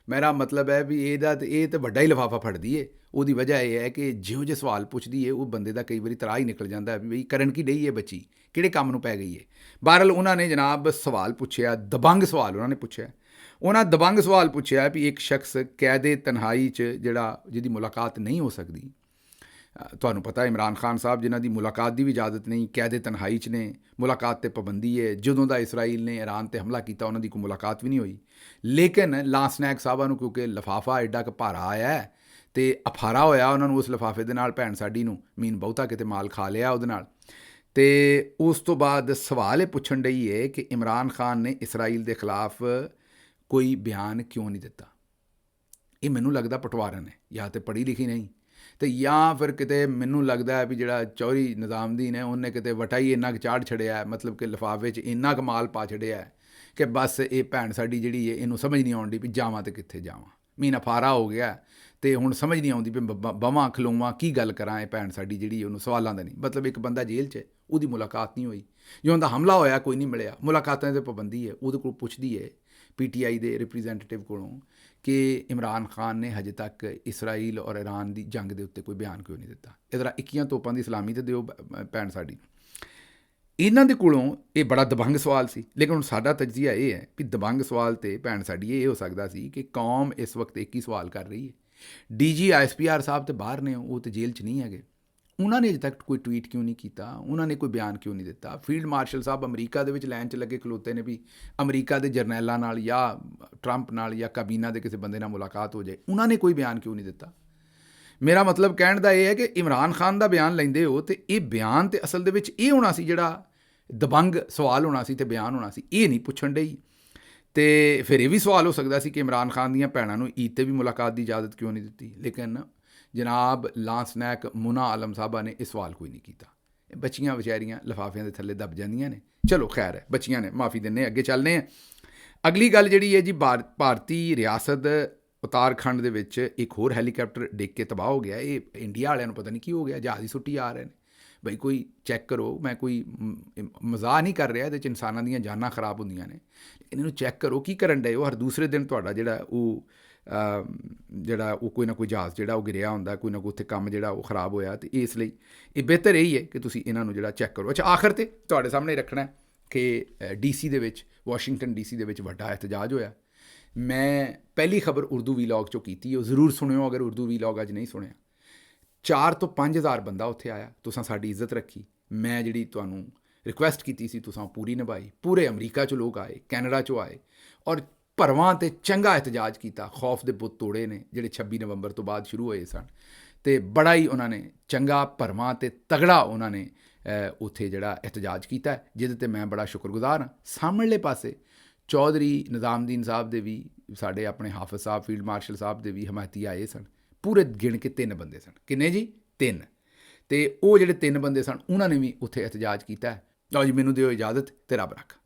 ਮੇਰਾ ਮਤਲਬ ਹੈ ਵੀ ਇਹ ਤਾਂ ਵੱਡਾ ਹੀ ਲਿਫਾਫਾ ਫੜਦੀ ਹੈ। ਉਹਦੀ ਵਜ੍ਹਾ ਇਹ ਹੈ ਕਿ ਜਿਹੋ ਜਿਹੇ ਸਵਾਲ ਪੁੱਛਦੀ ਹੈ ਉਹ ਬੰਦੇ ਦਾ ਕਈ ਵਾਰੀ ਤਰਾਹ ਹੀ ਨਿਕਲ ਜਾਂਦਾ ਵੀ ਬਈ ਕਰਨ ਕੀ ਡਈ ਹੈ ਬੱਚੀ, ਕਿਹੜੇ ਕੰਮ ਨੂੰ ਪੈ ਗਈ ਹੈ। ਬਹਰਹਾਲ ਉਹਨਾਂ ਨੇ ਜਨਾਬ ਸਵਾਲ ਪੁੱਛਿਆ, ਦਬੰਗ ਸਵਾਲ ਉਹਨਾਂ ਨੇ ਪੁੱਛਿਆ। ਉਹਨਾਂ ਦਬੰਗ ਸਵਾਲ ਪੁੱਛਿਆ ਵੀ ਇੱਕ ਸ਼ਖਸ ਕੈਦੇ ਤਨਹਾਈ 'ਚ ਜਿਹਦੀ ਮੁਲਾਕਾਤ ਨਹੀਂ ਹੋ ਸਕਦੀ। ਤੁਹਾਨੂੰ ਪਤਾ ਇਮਰਾਨ ਖਾਨ ਸਾਹਿਬ ਜਿਨ੍ਹਾਂ ਦੀ ਮੁਲਾਕਾਤ ਦੀ ਵੀ ਇਜਾਜ਼ਤ ਨਹੀਂ, ਕੈਦੇ ਤਨਹਾਈ 'ਚ ਨੇ, ਮੁਲਾਕਾਤ 'ਤੇ ਪਾਬੰਦੀ ਹੈ। ਜਦੋਂ ਦਾ ਇਸਰਾਈਲ ਨੇ ਈਰਾਨ 'ਤੇ ਹਮਲਾ ਕੀਤਾ ਉਹਨਾਂ ਦੀ ਕੋਈ ਮੁਲਾਕਾਤ ਵੀ ਨਹੀਂ ਹੋਈ। ਲੇਕਿਨ ਲਾਂਸਨੈਕ ਸਾਹਿਬਾਂ ਨੂੰ ਕਿਉਂਕਿ ਲਿਫਾਫਾ ਐਡਾ ਕੁ ਭਾਰਾ ਆਇਆ ਹੈ ਅਤੇ ਅਫਾਰਾ ਹੋਇਆ ਉਹਨਾਂ ਨੂੰ ਉਸ ਲਿਫਾਫੇ ਦੇ ਨਾਲ, ਭੈਣ ਸਾਡੀ ਨੂੰ ਮੀਨ ਬਹੁਤਾ ਕਿਤੇ ਮਾਲ ਖਾ ਲਿਆ ਉਹਦੇ ਨਾਲ। ਅਤੇ ਉਸ ਤੋਂ ਬਾਅਦ ਸਵਾਲ ਇਹ ਪੁੱਛਣ ਡਈ ਹੈ ਕਿ ਇਮਰਾਨ ਖਾਨ ਨੇ ਇਸਰਾਈਲ ਦੇ ਖਿਲਾਫ ਕੋਈ ਬਿਆਨ ਕਿਉਂ ਨਹੀਂ ਦਿੱਤਾ। ਇਹ ਮੈਨੂੰ ਲੱਗਦਾ ਪਟਵਾਰਨ ਹੈ, ਜਾਂ ਤਾਂ ਪੜ੍ਹੀ ਲਿਖੀ ਨਹੀਂ ਅਤੇ ਜਾਂ ਫਿਰ ਕਿਤੇ ਮੈਨੂੰ ਲੱਗਦਾ ਹੈ ਵੀ ਜਿਹੜਾ ਚੌਧਰੀ ਨਿਜ਼ਾਮਦੀਨ ਹੈ ਉਹਨੇ ਕਿਤੇ ਵਟਾਈ ਇੰਨਾ ਕੁ ਚਾੜ ਛੜਿਆ, ਮਤਲਬ ਕਿ ਲਿਫਾਫੇ 'ਚ ਇੰਨਾ ਕੁ ਮਾਲ ਪਾ ਛੜਿਆ ਕਿ ਬਸ ਇਹ ਭੈਣ ਸਾਡੀ ਜਿਹੜੀ ਹੈ ਇਹਨੂੰ ਸਮਝ ਨਹੀਂ ਆਉਂਦੀ ਵੀ ਜਾਵਾਂ ਅਤੇ ਕਿੱਥੇ ਜਾਵਾਂ। ਮੀਨ ਅਫਾਰਾ ਹੋ ਗਿਆ ਅਤੇ ਹੁਣ ਸਮਝ ਨਹੀਂ ਆਉਂਦੀ ਵੀ ਬਵਾਂ ਖਲੋਵਾਂ, ਕੀ ਗੱਲ ਕਰਾਂ। ਇਹ ਭੈਣ ਸਾਡੀ ਜਿਹੜੀ ਉਹਨੂੰ ਸਵਾਲਾਂ ਦਾ ਨਹੀਂ, ਮਤਲਬ ਇੱਕ ਬੰਦਾ ਜੇਲ੍ਹ 'ਚ, ਉਹਦੀ ਮੁਲਾਕਾਤ ਨਹੀਂ ਹੋਈ। ਜਦੋਂ ਦਾ ਹਮਲਾ ਹੋਇਆ ਕੋਈ ਨਹੀਂ ਮਿਲਿਆ, ਮੁਲਾਕਾਤਾਂ 'ਤੇ ਪਾਬੰਦੀ ਹੈ। ਉਹਦੇ ਕੋਲ ਪੁੱਛਦੀ ਹੈ PTI ਦੇ ਰਿਪਰੈਜ਼ੈਂਟੇਟਿਵ ਕੋਲੋਂ ਕਿ ਇਮਰਾਨ ਖਾਨ ਨੇ ਹਜੇ ਤੱਕ ਇਸਰਾਈਲ ਔਰ ਈਰਾਨ ਦੀ ਜੰਗ ਦੇ ਉੱਤੇ ਕੋਈ ਬਿਆਨ ਕਿਉਂ ਨਹੀਂ ਦਿੱਤਾ। ਇਹਦਾ 21 ਤੋਪਾਂ ਦੀ ਸਲਾਮੀ ਤੇ ਦਿਓ ਭੈਣ ਸਾਡੀ। ਇਹਨਾਂ ਦੇ ਕੋਲੋਂ ਇਹ ਬੜਾ ਦਬੰਗ ਸਵਾਲ ਸੀ। ਲੇਕਿਨ ਹੁਣ ਸਾਡਾ ਤਜਜ਼ੀਆ ਇਹ ਹੈ ਕਿ ਦਬੰਗ ਸਵਾਲ 'ਤੇ ਭੈਣ ਸਾਡੀ ਇਹ ਹੋ ਸਕਦਾ ਸੀ ਕਿ ਕੌਮ ਇਸ ਵਕਤ ਇੱਕ ਹੀ ਸਵਾਲ ਕਰ ਰਹੀ ਹੈ। DG ISPR ਸਾਹਿਬ ਤੇ ਬਾਹਰ ਨੇ, ਉਹ ਤਾਂ ਜੇਲ੍ਹ 'ਚ ਨਹੀਂ ਹੈਗੇ। ਉਹਨਾਂ ਨੇ ਅਜੇ ਤੱਕ ਕੋਈ ਟਵੀਟ ਕਿਉਂ ਨਹੀਂ ਕੀਤਾ, ਉਹਨਾਂ ਨੇ ਕੋਈ ਬਿਆਨ ਕਿਉਂ ਨਹੀਂ ਦਿੱਤਾ। ਫੀਲਡ ਮਾਰਸ਼ਲ ਸਾਹਿਬ ਅਮਰੀਕਾ ਦੇ ਵਿੱਚ ਲਾਈਨ 'ਚ ਲੱਗੇ ਖਲੋਤੇ ਨੇ ਵੀ ਅਮਰੀਕਾ ਦੇ ਜਰਨੈਲਾਂ ਨਾਲ ਜਾਂ ਟਰੰਪ ਨਾਲ ਜਾਂ ਕਾਬੀਨਾ ਦੇ ਕਿਸੇ ਬੰਦੇ ਨਾਲ ਮੁਲਾਕਾਤ ਹੋ ਜਾਏ, ਉਹਨਾਂ ਨੇ ਕੋਈ ਬਿਆਨ ਕਿਉਂ ਨਹੀਂ ਦਿੱਤਾ। ਮੇਰਾ ਮਤਲਬ ਕਹਿਣ ਦਾ ਇਹ ਹੈ ਕਿ ਇਮਰਾਨ ਖਾਨ ਦਾ ਬਿਆਨ ਲੈਂਦੇ ਹੋ ਅਤੇ ਇਹ ਬਿਆਨ ਤੇ ਅਸਲ ਦੇ ਵਿੱਚ ਇਹ ਹੋਣਾ ਸੀ ਜਿਹੜਾ ਦਬੰਗ ਸਵਾਲ ਹੋਣਾ ਸੀ ਅਤੇ ਬਿਆਨ ਹੋਣਾ ਸੀ, ਇਹ ਨਹੀਂ ਪੁੱਛਣ ਡਈ। ਅਤੇ ਫਿਰ ਇਹ ਵੀ ਸਵਾਲ ਹੋ ਸਕਦਾ ਸੀ ਕਿ ਇਮਰਾਨ ਖਾਨ ਦੀਆਂ ਭੈਣਾਂ ਨੂੰ ਈਦ 'ਤੇ ਵੀ ਮੁਲਾਕਾਤ ਦੀ ਇਜਾਜ਼ਤ ਕਿਉਂ ਨਹੀਂ ਦਿੱਤੀ। ਲੇਕਿਨ ਜਨਾਬ ਲਾਂਸਨੈਕ ਮੋਨਾ ਆਲਮ ਸਾਹਿਬਾ ਨੇ ਇਹ ਸਵਾਲ ਕੋਈ ਨਹੀਂ ਕੀਤਾ। ਬੱਚੀਆਂ ਵਿਚਾਰੀਆਂ ਲਿਫਾਫਿਆਂ ਦੇ ਥੱਲੇ ਦਬ ਜਾਂਦੀਆਂ ਨੇ। ਚਲੋ ਖੈਰ ਹੈ, ਬੱਚੀਆਂ ਨੇ, ਮਾਫੀ ਦਿੰਦੇ, ਅੱਗੇ ਚੱਲਦੇ ਹਾਂ। ਅਗਲੀ ਗੱਲ ਜਿਹੜੀ ਹੈ ਜੀ, ਭਾਰਤੀ ਰਿਆਸਤ ਉਤਰਾਖੰਡ ਦੇ ਵਿੱਚ ਇੱਕ ਹੋਰ ਹੈਲੀਕਾਪਟਰ ਡਿੱਗ ਕੇ ਤਬਾਹ ਹੋ ਗਿਆ। ਇਹ ਇੰਡੀਆ ਵਾਲਿਆਂ ਨੂੰ ਪਤਾ ਨਹੀਂ ਕੀ ਹੋ ਗਿਆ, ਜਹਾਜ਼ ਹੀ ਸੁੱਟੀ ਆ ਰਹੇ ਨੇ। ਬਈ ਕੋਈ ਚੈੱਕ ਕਰੋ, ਮੈਂ ਕੋਈ ਮਜ਼ਾਕ ਨਹੀਂ ਕਰ ਰਿਹਾ, ਇਹਦੇ 'ਚ ਇਨਸਾਨਾਂ ਦੀਆਂ ਜਾਨਾਂ ਖਰਾਬ ਹੁੰਦੀਆਂ ਨੇ। ਇਹਨੂੰ ਚੈੱਕ ਕਰੋ ਕੀ ਕਰਨ ਡਏ ਹੋ। ਹਰ ਦੂਸਰੇ ਦਿਨ ਤੁਹਾਡਾ ਜਿਹੜਾ ਉਹ ਕੋਈ ਨਾ ਕੋਈ ਜਹਾਜ਼ ਜਿਹੜਾ ਉਹ ਗਿਰਿਆ ਹੁੰਦਾ, ਕੋਈ ਨਾ ਕੋਈ ਉੱਥੇ ਕੰਮ ਜਿਹੜਾ ਉਹ ਖਰਾਬ ਹੋਇਆ। ਅਤੇ ਇਸ ਲਈ ਇਹ ਬਿਹਤਰ ਇਹੀ ਹੈ ਕਿ ਤੁਸੀਂ ਇਹਨਾਂ ਨੂੰ ਜਿਹੜਾ ਚੈੱਕ ਕਰੋ। ਅੱਛਾ, ਆਖਰ 'ਤੇ ਤੁਹਾਡੇ ਸਾਹਮਣੇ ਰੱਖਣਾ ਕਿ DC ਦੇ ਵਿੱਚ, ਵਾਸ਼ਿੰਗਟਨ DC ਦੇ ਵਿੱਚ ਵੱਡਾ ਇਹਤਜਾਜ ਹੋਇਆ। ਮੈਂ ਪਹਿਲੀ ਖਬਰ ਉਰਦੂ ਵੀਲੌਗ 'ਚੋਂ ਕੀਤੀ, ਉਹ ਜ਼ਰੂਰ ਸੁਣਿਓ ਅਗਰ ਉਰਦੂ ਵੀਲੌਗ ਅੱਜ ਨਹੀਂ ਸੁਣਿਆ। 4 ਤੋਂ 5 ਹਜ਼ਾਰ ਬੰਦਾ ਉੱਥੇ ਆਇਆ। ਤੁਸੀਂ ਸਾਡੀ ਇੱਜ਼ਤ ਰੱਖੀ। ਮੈਂ ਜਿਹੜੀ ਤੁਹਾਨੂੰ ਰਿਕੁਐਸਟ ਕੀਤੀ ਸੀ ਤੁਸੀਂ ਪੂਰੀ ਨਿਭਾਈ। ਪੂਰੇ ਅਮਰੀਕਾ 'ਚੋਂ ਲੋਕ ਆਏ, ਕੈਨੇਡਾ 'ਚੋਂ ਆਏ ਔਰ ਭਰਵਾਂ ਅਤੇ ਚੰਗਾ ਇਹਤਜਾਜ ਕੀਤਾ। ਖੌਫ ਦੇ ਬੁੱਤ ਤੋੜੇ ਨੇ ਜਿਹੜੇ 26 ਨਵੰਬਰ ਤੋਂ ਬਾਅਦ ਸ਼ੁਰੂ ਹੋਏ ਸਨ, ਅਤੇ ਬੜਾ ਹੀ ਉਹਨਾਂ ਨੇ ਚੰਗਾ, ਭਰਵਾਂ ਅਤੇ ਤਗੜਾ ਉਹਨਾਂ ਨੇ ਉੱਥੇ ਜਿਹੜਾ ਇਹਤਜਾਜ ਕੀਤਾ, ਜਿਹਦੇ 'ਤੇ ਮੈਂ ਬੜਾ ਸ਼ੁਕਰਗੁਜ਼ਾਰ ਹਾਂ। ਸਾਹਮਣੇ ਪਾਸੇ ਚੌਧਰੀ ਨਿਜ਼ਾਮਦੀਨ ਸਾਹਿਬ ਦੇ ਵੀ, ਸਾਡੇ ਆਪਣੇ ਹਾਫਿਜ਼ ਸਾਹਿਬ, ਫੀਲਡ ਮਾਰਸ਼ਲ ਸਾਹਿਬ ਦੇ ਵੀ ਹਮਾਇਤੀ ਆਏ ਸਨ। ਪੂਰੇ ਗਿਣ ਕੇ 3 ਬੰਦੇ ਸਨ। ਕਿੰਨੇ ਜੀ? 3। ਅਤੇ ਉਹ ਜਿਹੜੇ 3 ਬੰਦੇ ਸਨ ਉਹਨਾਂ ਨੇ ਵੀ ਉੱਥੇ ਇਹਤਜਾਜ ਕੀਤਾ। ਲਓ ਜੀ, ਮੈਨੂੰ ਦਿਓ ਇਜਾਜ਼ਤ, ਤੇ ਰੱਬ ਰੱਖ।